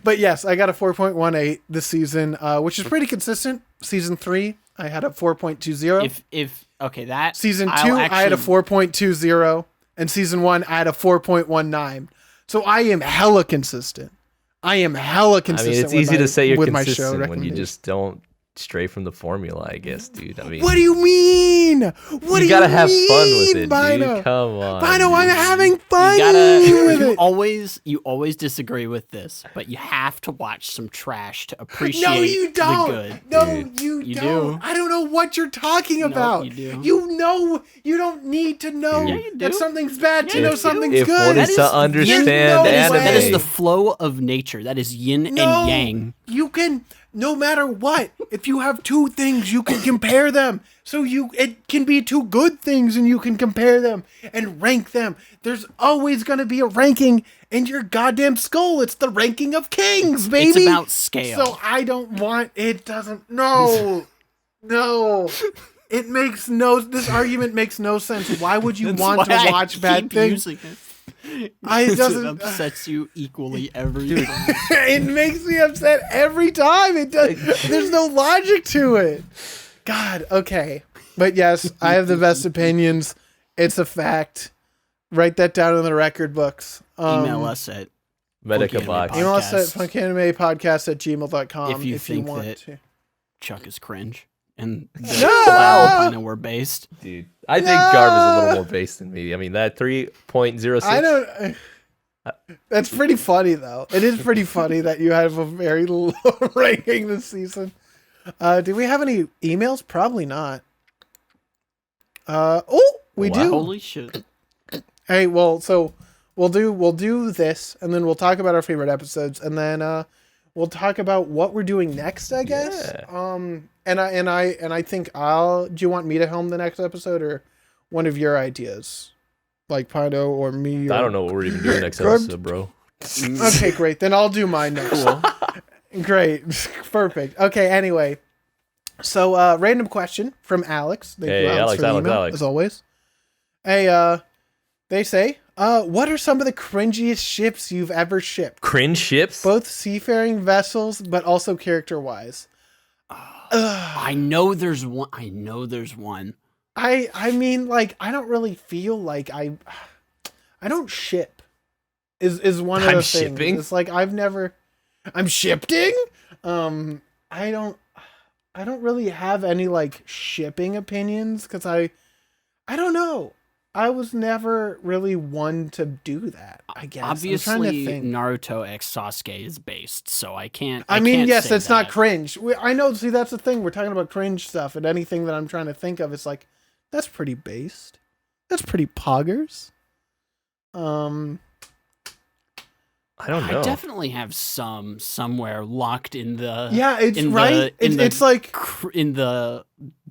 But yes, I got a 4.18 this season, which is pretty consistent. Season 3, I had a 4.20. If okay, that Season 2, I'll I had a actually- 4.20. And season 1, I had a 4.19. So I am hella consistent. I mean, it's easy to say you're consistent when you recommendations. just don't stray from the formula, I guess, dude. I mean, What do you mean? What do you you gotta have fun with mean, it, Pino? dude. Come on. Pino, I'm dude. having fun with you it. you always disagree with this, but you have to watch some trash to appreciate No, you don't. the good. No, Dude. you You don't. do. I don't know what you're talking about. you do. You know, you don't need to know Yeah, you that do. something's bad to Yeah, know you do. something's If good. one That is to is understand no anime, way. That is the flow of nature. That is yin No, and yang. you can, no matter what, if you have 2 things, you can compare them. So it can be 2 good things and you can compare them and rank them. There's always going to be a ranking in your goddamn skull. It's the ranking of kings, baby. It's about scale. So I don't want, it doesn't, no. This argument makes no sense. Why would you That's want to why I watch bad keep things? using it. It It doesn't, upsets you equally every time. it makes me upset every time. It does. There's no logic to it. God. Okay. But yes, I have the best opinions. It's a fact. Write that down in the record books. Email us at Medica Funky box. Anime Email us at Podcast. funkanimepodcast@gmail.com If you think want that- to. Chuck is cringe. And No! kind of we're based. Dude, I think Garb is a little more based than me. I mean, that 3.06. I don't. That's pretty funny, though. It is pretty funny that you have a very low ranking this season. Do we have any emails? Probably not. We Wow. do. Holy shit. Hey, well, so we'll do this, and then we'll talk about our favorite episodes, and then we'll talk about what we're doing next, I guess. Yeah. And I think do you want me to helm the next episode or one of your ideas? Like Pino or me? Or... I don't know what we're even doing next Garb- episode, bro. Okay, great. Then I'll do mine next. Great. Perfect. Okay, anyway. So, random question from Alex. Thank you, Hey, Alex, for the Alex. email, as always. Hey, they say, What are some of the cringiest ships you've ever shipped? Cringe ships? Both seafaring vessels, but also character-wise. I know there's one. I mean, like, I don't really feel like I don't ship. Is one of the I'm things. shipping? It's like I'm shipping. I don't really have any like shipping opinions because I don't know. I was never really one to do that, I guess. Obviously, I'm trying to think. Naruto x Sasuke is based, so I can't. I mean, can't yes, say it's not that. cringe. I know. See, that's the thing. We're talking about cringe stuff, and anything that I'm trying to think of, it's like, that's pretty based. That's pretty poggers. I don't know. I definitely have some somewhere locked in the. Yeah, it's in right. The, It's like, in the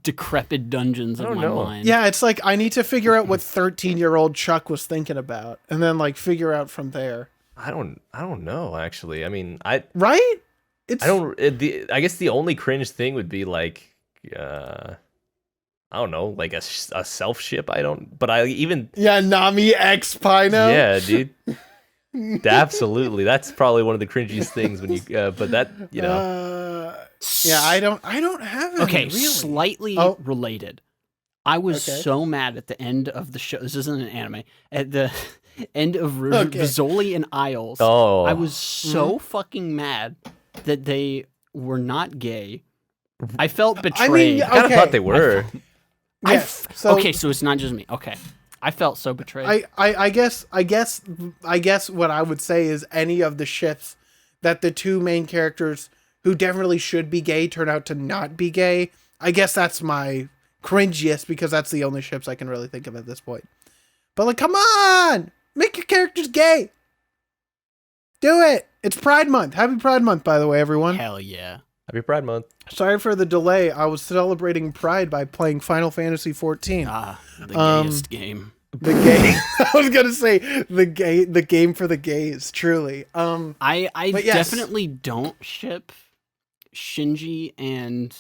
decrepit dungeons I of don't my know. mind. yeah, it's like I need to figure out what 13-year-old Chuck was thinking about, and then like figure out from there. I don't know, actually. I mean, Right? It's I guess the only cringe thing would be like, I don't know, like a self ship. But I even, yeah, Nami X Pino. yeah, dude. Absolutely. That's probably one of the cringiest things when you, but that, you know. Yeah, I don't have any. Okay, really. slightly Oh. related. I was Okay. so mad at the end of the show. This isn't an anime. At the end of Okay. Rizzoli and Isles, Oh. I was so fucking mad that they were not gay. I felt betrayed. I mean, I kind of okay. thought they were. Yes. So okay, so it's not just me. Okay, I felt so betrayed. I guess what I would say is any of the ships that the two main characters who definitely should be gay turn out to not be gay. I guess that's my cringiest because that's the only ships I can really think of at this point. But like, come on, make your characters gay. Do it. It's Pride Month. Happy Pride Month, by the way, everyone. Hell yeah. Happy Pride Month. Sorry for the delay. I was celebrating Pride by playing Final Fantasy 14. Ah, the gayest game. The gay. I was gonna say the game for the gays. Truly. I but yes. definitely don't ship Shinji and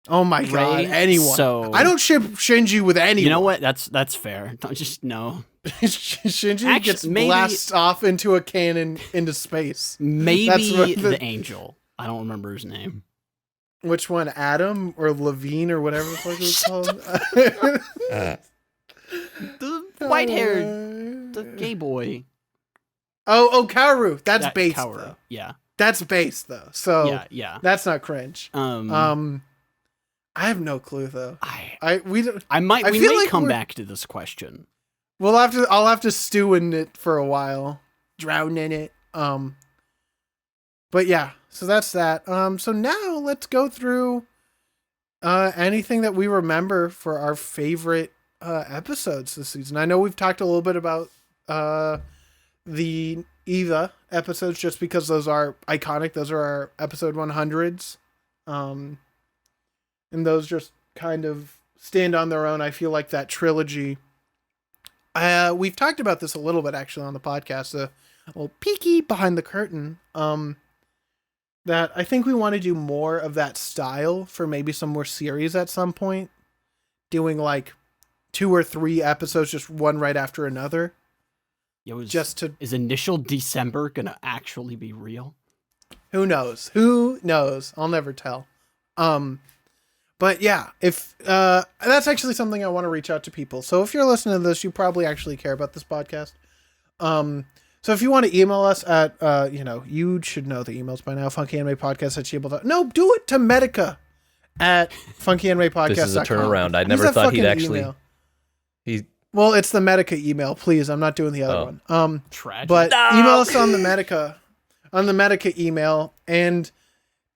Oh my god. Ray, Anyone. so- I don't ship Shinji with anyone. you know what? That's fair. Don't just no. Shinji Actually, gets maybe- blasted off into a cannon into space. Maybe That's what the angel. I don't remember his name. Which one? Adam or Levine or whatever the fuck it was called? The white-haired, the gay boy. Oh, Kaoru. That's That base Kaoru. though. Yeah. That's base though. So Yeah. that's not cringe. Um, I have no clue though. I We don't, might I we feel may like come we're- back to this question. I'll have to stew in it for a while. Drown in it. But yeah, so that's that. So now let's go through anything that we remember for our favorite episodes this season. I know we've talked a little bit about the Eva episodes just because those are iconic. Those are our episode 100s. And those just kind of stand on their own. I feel like that trilogy. We've talked about this a little bit actually on the podcast. A little peeky behind the curtain. That I think we want to do more of that style for maybe some more series at some point. Doing like 2 or 3 episodes, just one right after another. Is initial December gonna actually be real? Who knows? I'll never tell. But yeah, if that's actually something I want to reach out to people. So if you're listening to this, you probably actually care about this podcast. So if you want to email us at, you should know the emails by now, funkyanimePodcast@gmail.com. No, do it to Medica at funkyanimePodcast.com. This is a turnaround. I Use never that thought he'd fucking actually. email. He's Well, it's the Medica email, please. I'm not doing the other one. Tragic. But email us on the Medica email and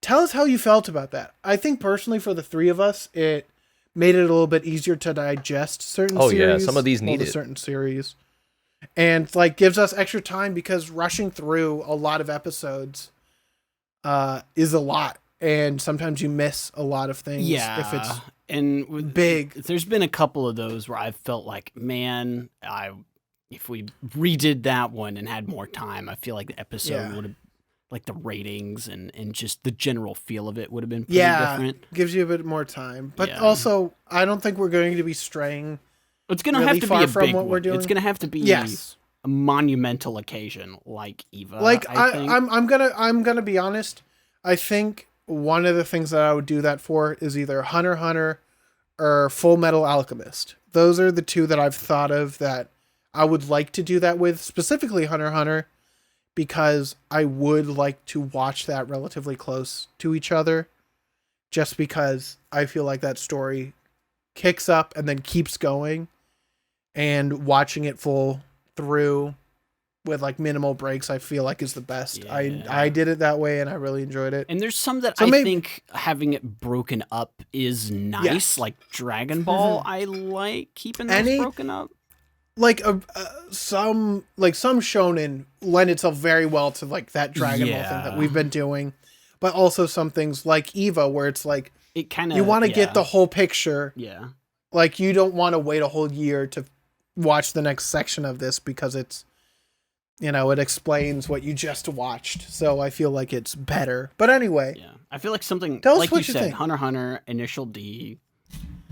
tell us how you felt about that. I think personally for the 3 of us, it made it a little bit easier to digest certain Oh, series. yeah, some of these need it. certain series. And like gives us extra time because rushing through a lot of episodes is a lot. And sometimes you miss a lot of things if it's big. There's been a couple of those where I've felt like, man, if we redid that one and had more time, I feel like the episode would have, like the ratings and just the general feel of it would have been pretty different. Gives you a bit more time. But Yeah. also, I don't think we're going to be straying It's gonna really have to far be a from big what one. we're doing. It's gonna have to be Yes. a monumental occasion like Eva. Like I think. I'm gonna be honest. I think one of the things that I would do that for is either Hunter x Hunter or Full Metal Alchemist. Those are the two that I've thought of that I would like to do that with, specifically Hunter x Hunter, because I would like to watch that relatively close to each other, just because I feel like that story kicks up and then keeps going, and watching it full through with like minimal breaks, I feel like is the best. Yeah. I did it that way and I really enjoyed it. And there's some that So I maybe- think having it broken up is nice, Yes. like Dragon Ball. I like keeping those Any- broken up. Like some shonen lend itself very well to like that Dragon Ball thing that we've been doing, but also some things like Eva where it's like It kind of you want to get the whole picture. yeah. Like you don't want to wait a whole year to watch the next section of this because it's, you know, it explains what you just watched. So I feel like it's better. But anyway, Yeah, I feel like something Tell us like what you you said, think. Hunter x Hunter, Initial D.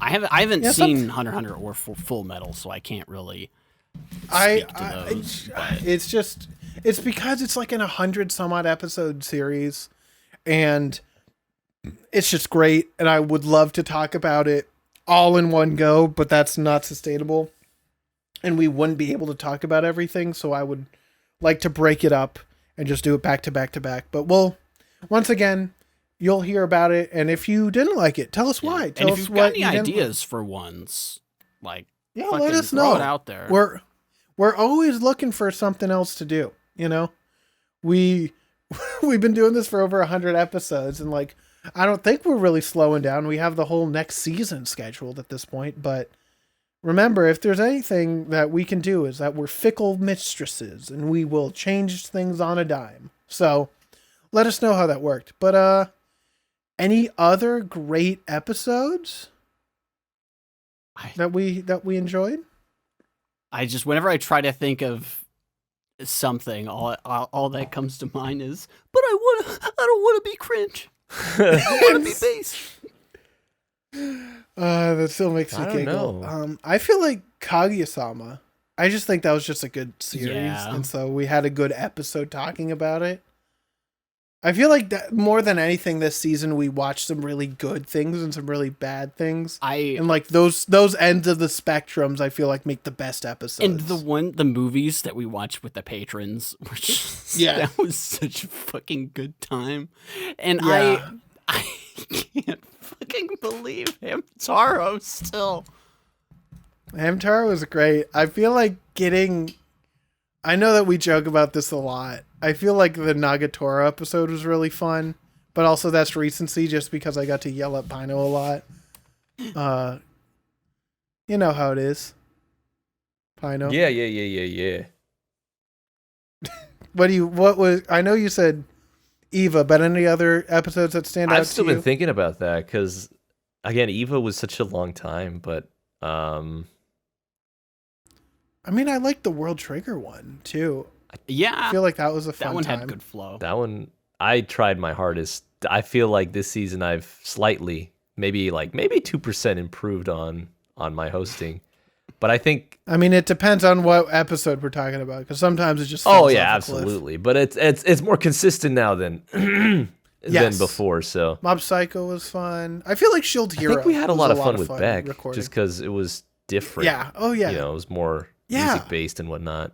I haven't Yeah, seen Hunter x Hunter or Full Metal, so I can't really speak to those. But it's because it's like in 100 some odd episode series, and it's just great. And I would love to talk about it all in one go, but that's not sustainable, and we wouldn't be able to talk about everything. So I would like to break it up and just do it back to back to back. But once again, you'll hear about it, and if you didn't like it, tell us why. Tell and us if you've what got any you didn't like. ideas for ones, like Yeah, fucking let us throw know. it out there. We're always looking for something else to do. You know, we've been doing this for over 100 episodes, and like I don't think we're really slowing down. We have the whole next season scheduled at this point, but remember, if there's anything that we can do, is that we're fickle mistresses, and we will change things on a dime. So let us know how that worked. But any other great episodes that we enjoyed? I just whenever I try to think of something, all that comes to mind is, but I don't want to be cringe. I want to be base. That still makes me I don't giggle. know. I feel like Kaguya-sama. I just think that was just a good series, Yeah. and so we had a good episode talking about it. I feel like that more than anything this season, we watched some really good things and some really bad things, and like those ends of the spectrums, I feel like make the best episodes. And the movies that we watched with the patrons, which that was such a fucking good time. And Yeah. I can't fucking believe Hamtaro still. Hamtaro was great. I feel like I know that we joke about this a lot. I feel like the Nagatoro episode was really fun, but also that's recency just because I got to yell at Pino a lot. You know how it is. Pino. Yeah. I know you said Eva, but any other episodes that stand out I've still to you? been thinking about that because, again, Eva was such a long time, but I mean, I like the World Trigger one too. Yeah, I feel like that was a fun that one time. had good flow. that one I tried my hardest. I feel like this season I've slightly, maybe 2% improved on my hosting, but I think. I mean, it depends on what episode we're talking about, because sometimes it just Oh falls yeah, off a cliff. absolutely. But it's more consistent now than Yes. before. So Mob Psycho was fun. I feel like Shield Hero. I think we had a was lot of fun with Beck, recording. just because it was different. Yeah. Oh yeah. You know, it was more music based and whatnot.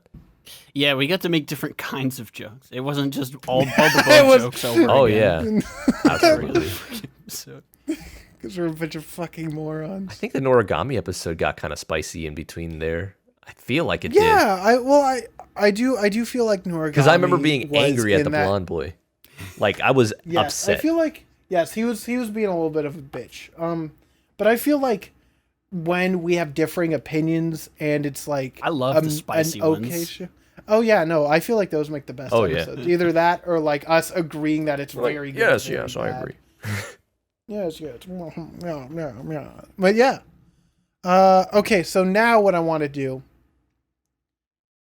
Yeah, we got to make different kinds of jokes. It wasn't just all Bubba jokes over Oh again. yeah, absolutely. So, Because we're a bunch of fucking morons. I think the Noragami episode got kind of spicy in between there. I feel like it did. Yeah. I do feel like Noragami. Because I remember being was angry at in the that- blonde boy. Like I was Yes, upset. I feel like he was being a little bit of a bitch. But I feel like when we have differing opinions and it's like I love the spicy ones. show. Oh yeah, no, I feel like those make the best Oh, yeah. episodes. Either that or like us agreeing that it's very good. yes, very yes, I bad. agree. Yes. Yeah. But yeah. Okay, so now what I want to do,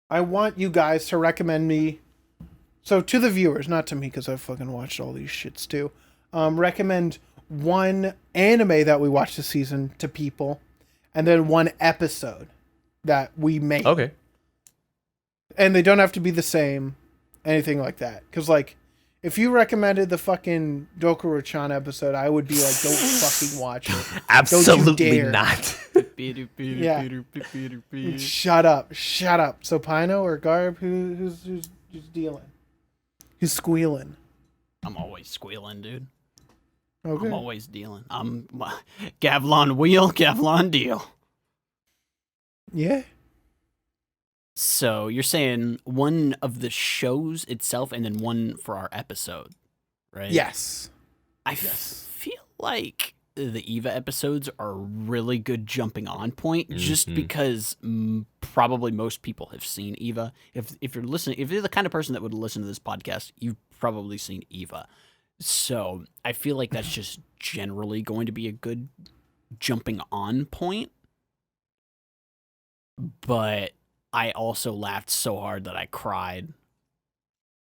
I want you guys to recommend me. So to the viewers, not to me, because I've fucking watched all these shits too. Recommend one anime that we watched this season to people, and then one episode that we made. Okay. and they don't have to be the same, anything like that. Because, like, if you recommended the fucking Dokuro-chan episode, I would be like, don't fucking watch it. Absolutely dare. not. Yeah. Shut up. So Pino or Garb, who's dealing? Who's squealing? I'm always squealing, dude. Okay. I'm always dealing. I'm Gavlon wheel, Gavlon deal. Yeah. So you're saying one of the shows itself and then one for our episode, right? Yes. I feel like the Eva episodes are a really good jumping on point just because probably most people have seen Eva. If you're listening, if you're the kind of person that would listen to this podcast, you've probably seen Eva. So I feel like that's just generally going to be a good jumping on point. But I also laughed so hard that I cried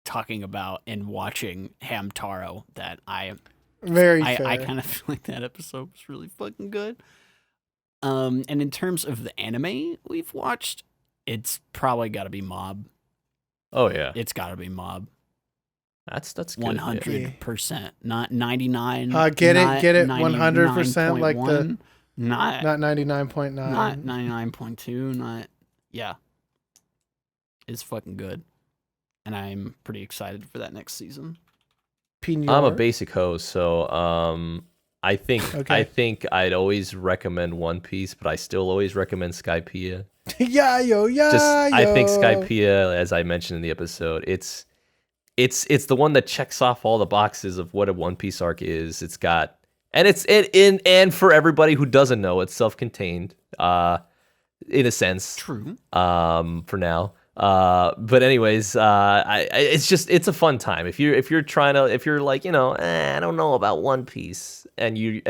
talking about and watching Hamtaro that I kind of feel like that episode was really fucking good. And in terms of the anime we've watched, it's probably got to be Mob. Oh yeah, It's got to be Mob. that's good. 100%, not 99. Get it, 100%, like the not 99.9, not 99.2, not yeah. It's fucking good, and I'm pretty excited for that next season. Pino. I'm a basic host, so I think Okay. I think I'd always recommend One Piece, but I still always recommend Skypiea. I think Skypiea, as I mentioned in the episode, it's the one that checks off all the boxes of what a One Piece arc is. It's got and for everybody who doesn't know, it's self-contained, in a sense. True. For now. But anyways, it's a fun time. If you're like, I don't know about One Piece, and you're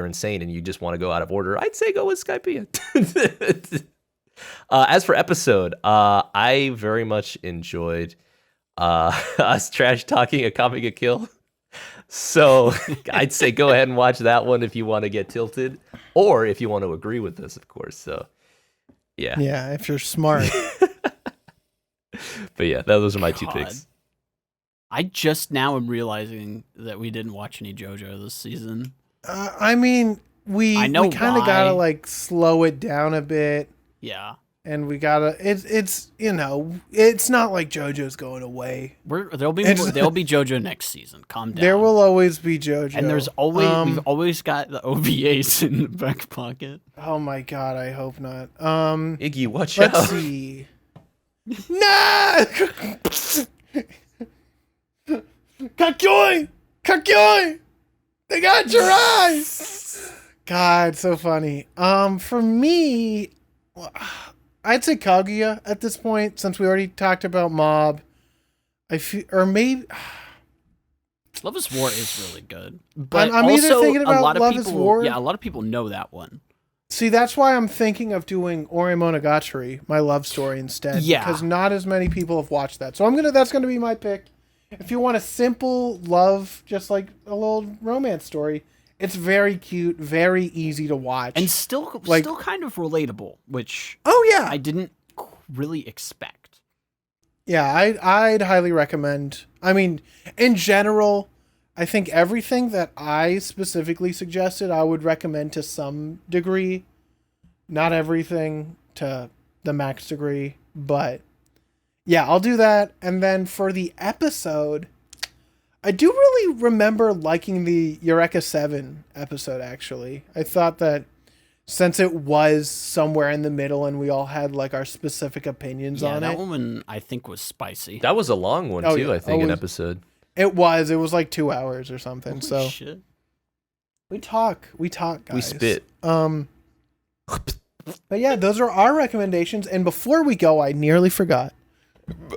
insane and you just want to go out of order, I'd say go with Skypiea. As for episode, I very much enjoyed us trash talking a Kami ga Kill. So I'd say go ahead and watch that one if you want to get tilted, or if you want to agree with this, of course. So yeah. Yeah, if you're smart. But yeah, those are my two picks. I just now am realizing that we didn't watch any JoJo this season. I mean, we kind of gotta like slow it down a bit. Yeah. And we gotta. It's it's not like JoJo's going away. There'll be JoJo next season. Calm down. There will always be JoJo, and there's always we've always got the OVAs in the back pocket. Oh my god, I hope not. Iggy, watch out. Let's see. Nah. Kakyoy, they got your eyes. God, so funny. For me, I'd say Kaguya at this point, since we already talked about Mob. Or maybe Love is War is really good, but I'm also either thinking about a lot of Love people, is War. Yeah, a lot of people know that one. See, that's why I'm thinking of doing Ore Monogatari, my love story, instead. Yeah, because not as many people have watched that. So that's gonna be my pick. If you want a simple love, just like a little romance story, it's very cute, very easy to watch, and still kind of relatable, which I didn't really expect. Yeah, I'd highly recommend. I mean, in general, I think everything that I specifically suggested, I would recommend to some degree. Not everything to the max degree, but yeah, I'll do that. And then for the episode, I do really remember liking the Eureka 7 episode, actually. I thought that since it was somewhere in the middle and we all had like our specific opinions on it. That one I think was spicy. That was a long one too, I think, an episode. It was like 2 hours or something. Holy so shit. we talk, guys. We spit. But yeah, those are our recommendations. And before we go, I nearly forgot.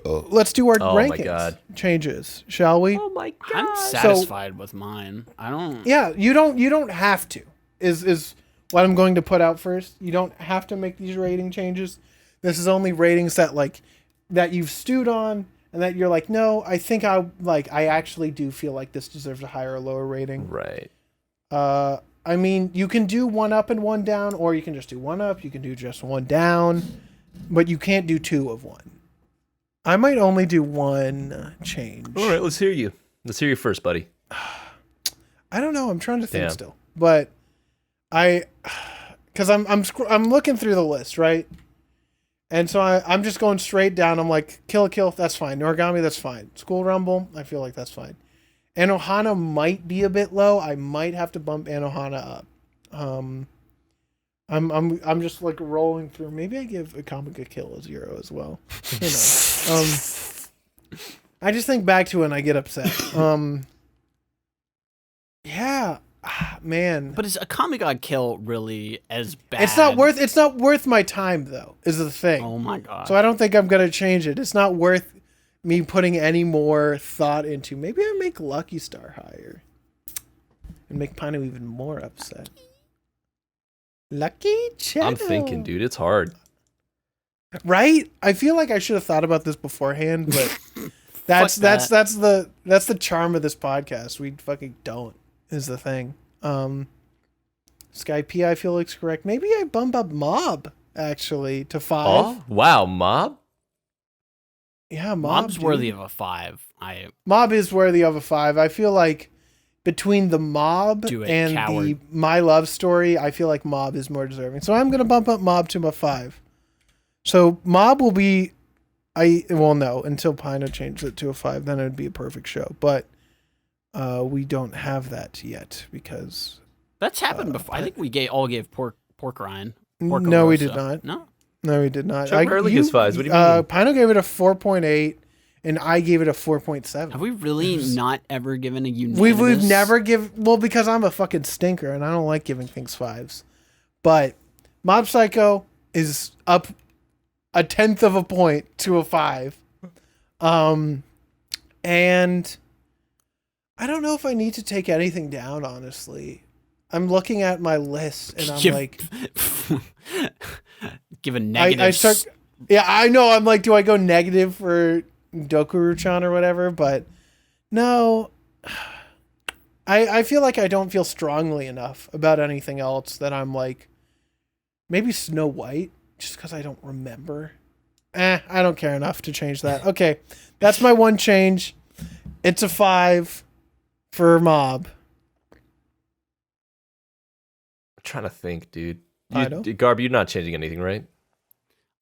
Let's do our rankings changes, shall we? Oh my god! I'm satisfied with mine. I don't. Yeah, you don't have to. Is what I'm going to put out first. You don't have to make these rating changes. This is only ratings that you've stewed on, and that you're like, no, I think I actually do feel like this deserves a higher or lower rating. Right. I mean, you can do one up and one down, or you can just do one up. You can do just one down. but you can't do 2 of one. I might only do 1 change. All right, let's hear you. Let's hear you first, buddy. I don't know. I'm trying to think Damn. still, but because I'm looking through the list, right? And so I'm just going straight down. I'm like, Kill la Kill, that's fine. Noragami, that's fine. School Rumble, I feel like that's fine. Anohana might be a bit low. I might have to bump Anohana up. I'm just like rolling through. Maybe I give Akamiga Kill a 0 as well. Who knows? I just think back to it and I get upset. Yeah, man. But is Akame God Kill really as bad? It's not worth my time though. Is the thing. Oh my god. So I don't think I'm gonna change it. It's not worth me putting any more thought into. Maybe I make Lucky Star higher and make Pino even more upset. Lucky Channel. I'm thinking, dude. It's hard. Right? I feel like I should have thought about this beforehand, but that's the charm of this podcast. We fucking don't. Is the thing. Sky P I feel looks correct. Maybe I bump up Mob actually to 5. Oh, wow. Mob? Yeah, Mob's dude. worthy of a 5. Mob is worthy of a 5. I feel like between the Mob Do it, and coward. the My Love Story, I feel like Mob is more deserving. So I'm gonna bump up Mob to a 5. So Mob will be, no, until Pino changes it to a 5, then it would be a perfect show. But we don't have that yet because That's happened before. I think we all gave Pork Rind. no, we did not. No. No, we did not. Chuck rarely gives 5s. What do you mean? Pino gave it a 4.8, and I gave it a 4.7. Have we really not ever given a unanimous? We've never because I'm a fucking stinker and I don't like giving things 5s. But Mob Psycho is up 1/10 of a point to a 5. And I don't know if I need to take anything down, honestly. I'm looking at my list and I'm like, give a negative. I know. I'm like, do I go negative for Dokuru-chan or whatever? But no, I feel like I don't feel strongly enough about anything else that I'm like, maybe Snow White, just because I don't remember. I don't care enough to change that. Okay, that's my one change. It's a 5 for Mob. I'm trying to think, dude. Pino? Garb, you're not changing anything, right?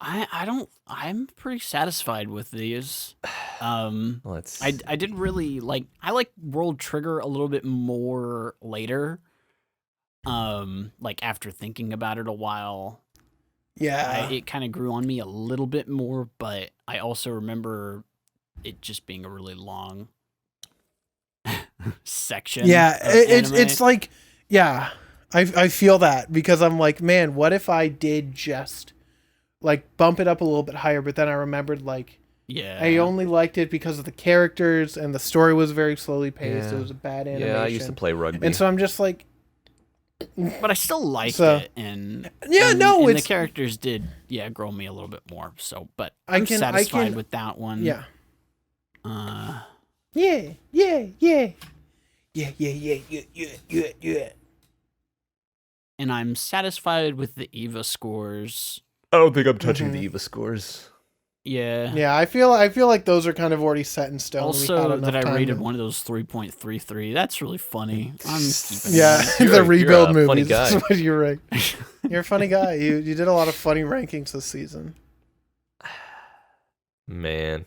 I don't. I'm pretty satisfied with these. Let's. I did really like. I like World Trigger a little bit more later. Like after thinking about it a while. Yeah. It kind of grew on me a little bit more, but I also remember it just being a really long section. Yeah, of it's anime. like, yeah, I feel that because I'm like, man, what if I did just like bump it up a little bit higher? But then I remembered like, Yeah. I only liked it because of the characters and the story was very slowly paced. Yeah. It was a bad animation. Yeah, I used to play rugby. and so I'm just like, But I still liked So- it, and Yeah, no, and the it's- characters did, grow me a little bit more. So, but I I'm can- satisfied with that one. yeah, Uh, yeah, yeah, yeah, yeah, yeah, yeah, yeah, yeah, yeah, yeah. and I'm satisfied with the Eva scores. I don't think I'm touching Mhm. the EVA scores. Yeah. Yeah, I feel like those are kind of already set in stone. We Also, had enough that I time rated to- one of those 3.33. That's really funny. I'm keeping Yeah, that. You're the a rebuild funny movies. guy. That's what you're right. You're a funny guy. You did a lot of funny rankings this season. Man,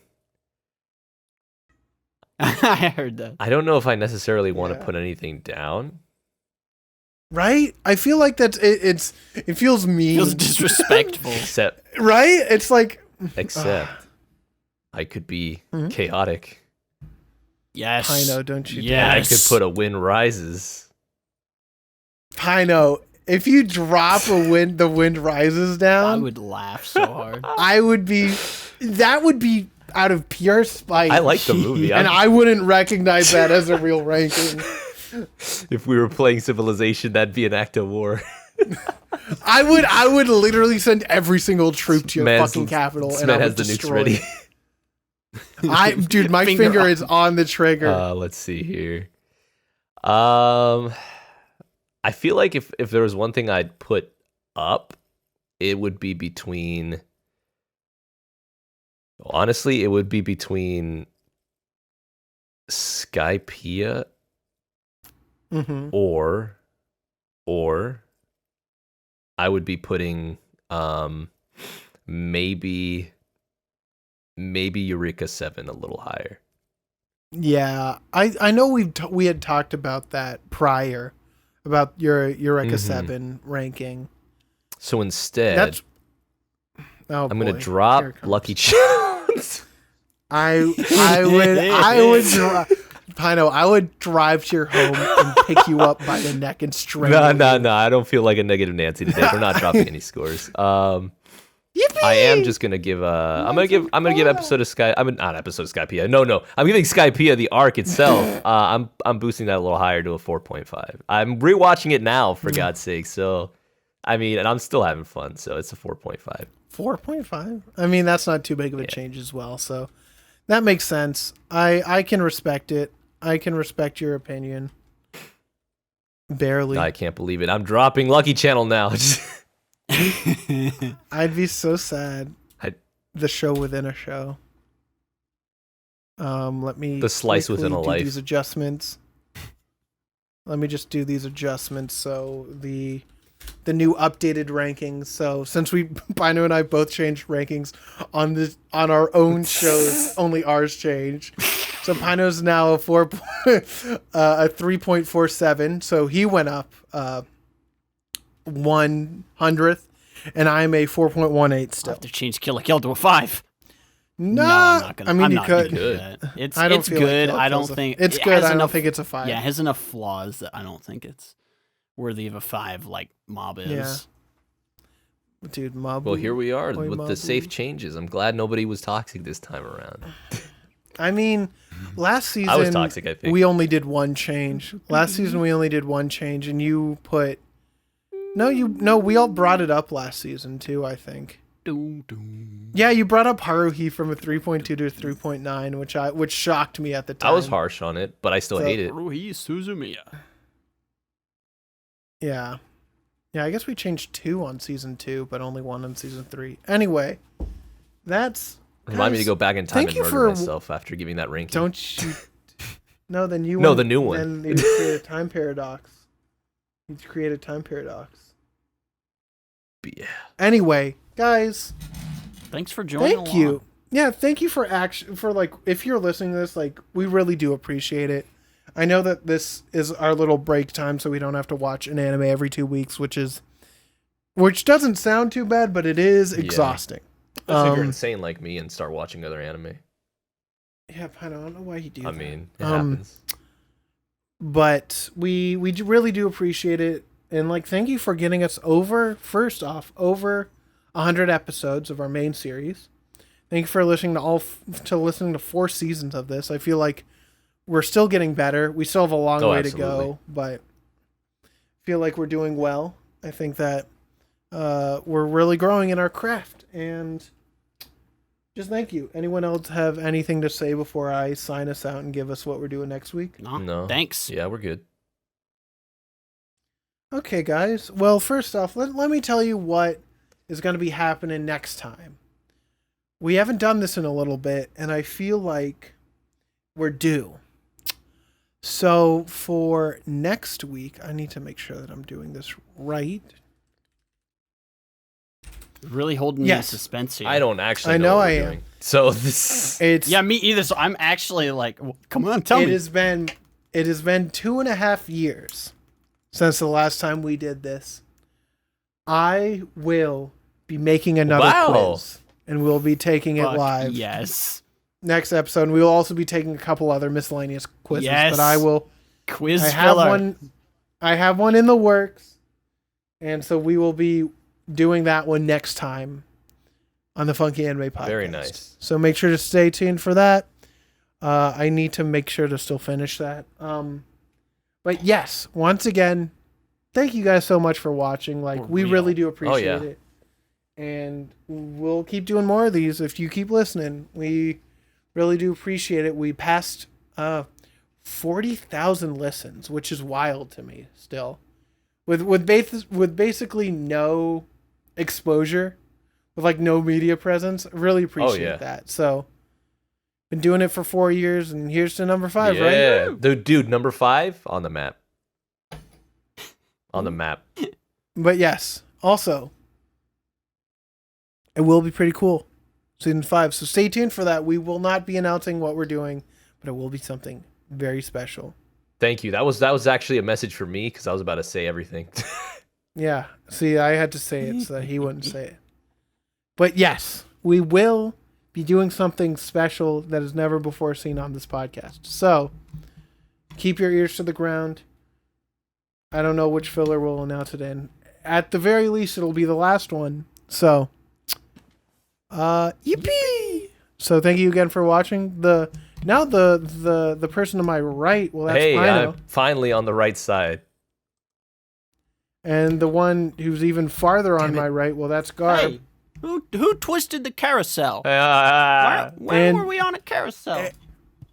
I heard that. I don't know if I necessarily want to Yeah. put anything down. Right? I feel like that's it feels mean. Feels disrespectful. Except, Right? It's like I could be Mhm. chaotic. Yes. Pino, don't you Yeah. I Yes. could put a Wind Rises. Pino, if you drop the wind rises I down, would laugh so hard. that would be out of pure spite. I like the movie. and I wouldn't recognize that as a real ranking. If we were playing Civilization, that'd be an act of war. I would literally send every single troop to your fucking capital This and I man would has the nukes destroy ready. Dude, my Finger finger on- is on the trigger. Let's see here. I feel like if there was one thing I'd put up, it would be between Honestly, it would be between Skypiea Mm-hmm. or I would be putting maybe Eureka 7 a little higher. Yeah, I know we had talked about that prior, about your Eureka 7 ranking. So instead, That's oh I'm boy, gonna drop here it comes. Lucky Charms. I would Pino, I would drive to your home and pick you up by the neck and strangle you. No. I don't feel like a negative Nancy today. We're not dropping any scores. Yippee! I am just gonna give I'm gonna give episode of Sky. Not episode of Skypiea. No. I'm giving Skypiea the arc itself. I'm boosting that a little higher to a 4.5. I'm rewatching it now for God's sake. So, I mean, and I'm still having fun. So it's a 4.5. 4.5. I mean, that's not too big of a change as well. So that makes sense. I can respect it. I can respect your opinion. Barely. I can't believe it. I'm dropping Lucky Channel now. I'd be so sad. The show within a show. Let me The slice within a quickly do life. these adjustments. Let me just do these adjustments. So the new updated rankings. So since Pino and I both changed rankings on our own shows, only ours changed. So Pino's now a 3.47. So he went up 100th, and I'm a 4.18 still. I'll have to change Kill la Kill to a 5. No, I'm not gonna. I mean, I'm you not could. gonna do that. It's I don't it's feel like good. Kill la I Kill's don't a- think it's it good. has I don't enough- think it's a 5. Yeah, it has enough flaws that I don't think it's worthy of a 5 like Mob is. Yeah. Dude, Mob. Well, here we are Boy, with the Mob safe Weed. changes. I'm glad nobody was toxic this time around. I mean, last season I was toxic, I think. we only did one change. Last season we only did one change, and you put. No, we all brought it up last season too, I think. Doom, doom. Yeah, you brought up Haruhi from a 3.2 to a 3.9, which shocked me at the time. I was harsh on it, but I still So- hate it. Haruhi Suzumiya. Yeah. Yeah, I guess we changed 2 on season 2, but only 1 on season 3. Anyway, that's Remind me to guys, go back in time thank and you murder for- myself after giving that ranking. Don't you No, then you No, want- the new one. Then you create a time paradox. You create a time paradox. But yeah. Anyway, guys, Thanks for joining. thank you. Yeah, thank you for if you're listening to this, like, we really do appreciate it. I know that this is our little break time, so we don't have to watch an anime every 2 weeks, which doesn't sound too bad, but it is exhausting. That's if you're insane like me and start watching other anime. Yeah, I don't know why you do that. I mean, it happens. But we really do appreciate it, and like, thank you for getting us over 100 episodes of our main series. Thank you for listening to 4 seasons of this. I feel like we're still getting better. We still have a long way to go, but I feel like we're doing well. I think that we're really growing in our craft, and just thank you. Anyone else have anything to say before I sign us out and give us what we're doing next week? No. Thanks. Yeah, we're good. Okay, guys. Well, first off, let me tell you what is going to be happening next time. We haven't done this in a little bit, and I feel like we're due. So for next week, I need to make sure that I'm doing this right. Really holding Yes. the suspense here. I don't actually I know know what I we're am. doing. So this It's Yeah, me either. So I'm actually like, come on, tell it me. has been 2.5 years since the last time we did this. I will be making another Wow. quiz, and we'll be taking it Fuck live Yes. next episode. And we will also be taking a couple other miscellaneous quizzes, Yes. but I will. Quiz I have filler. one. I have one in the works, and so we will be doing that one next time on the Funky Anime Podcast. Very nice. So make sure to stay tuned for that. I need to make sure to still finish that. But yes, once again, thank you guys so much for watching. Like, For we real. really do appreciate yeah. it, and we'll keep doing more of these if you keep listening. We really do appreciate it. We passed 40,000 listens, which is wild to me still. With basically no exposure, with like no media presence. Really appreciate that. So, been doing it for 4 years, and here's to number 5, right? Yeah, dude, number 5 on the map. On the map. But yes, also, it will be pretty cool. Season 5. So stay tuned for that. We will not be announcing what we're doing, but it will be something very special. Thank you. That was actually a message for me because I was about to say everything. Yeah. See, I had to say it so that he wouldn't say it. But yes, we will be doing something special that is never before seen on this podcast. So keep your ears to the ground. I don't know which filler we'll announce it in. At the very least, it'll be the last one. So, yippee! So thank you again for watching. The person to my right, well, that's Hey, Pino. I'm finally on the right side. And the one who's even farther on my right, well, that's Garb. Hey, who twisted the carousel? Ah. When were we on a carousel?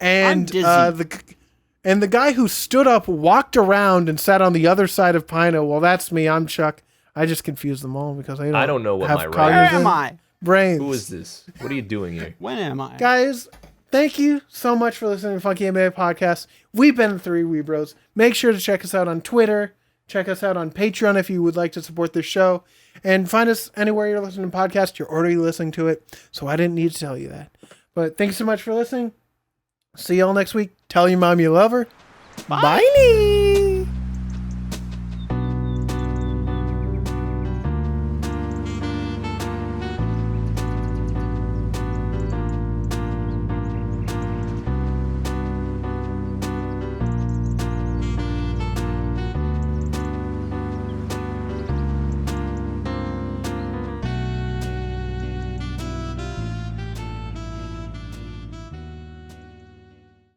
And I'm dizzy. the guy who stood up walked around and sat on the other side of Pino. Well, that's me. I'm Chuck. I just confused them all because I don't know what have my right Where cognizant am I? brains. Who is this? What are you doing here? When am I? Guys, thank you so much for listening to Funky NBA Podcast. We've been the 3 YIPPIE. Make sure to check us out on Twitter. Check us out on Patreon if you would like to support this show. And find us anywhere you're listening to podcasts. You're already listening to it, so I didn't need to tell you that. But thanks so much for listening. See y'all next week. Tell your mom you love her. Bye. Bye.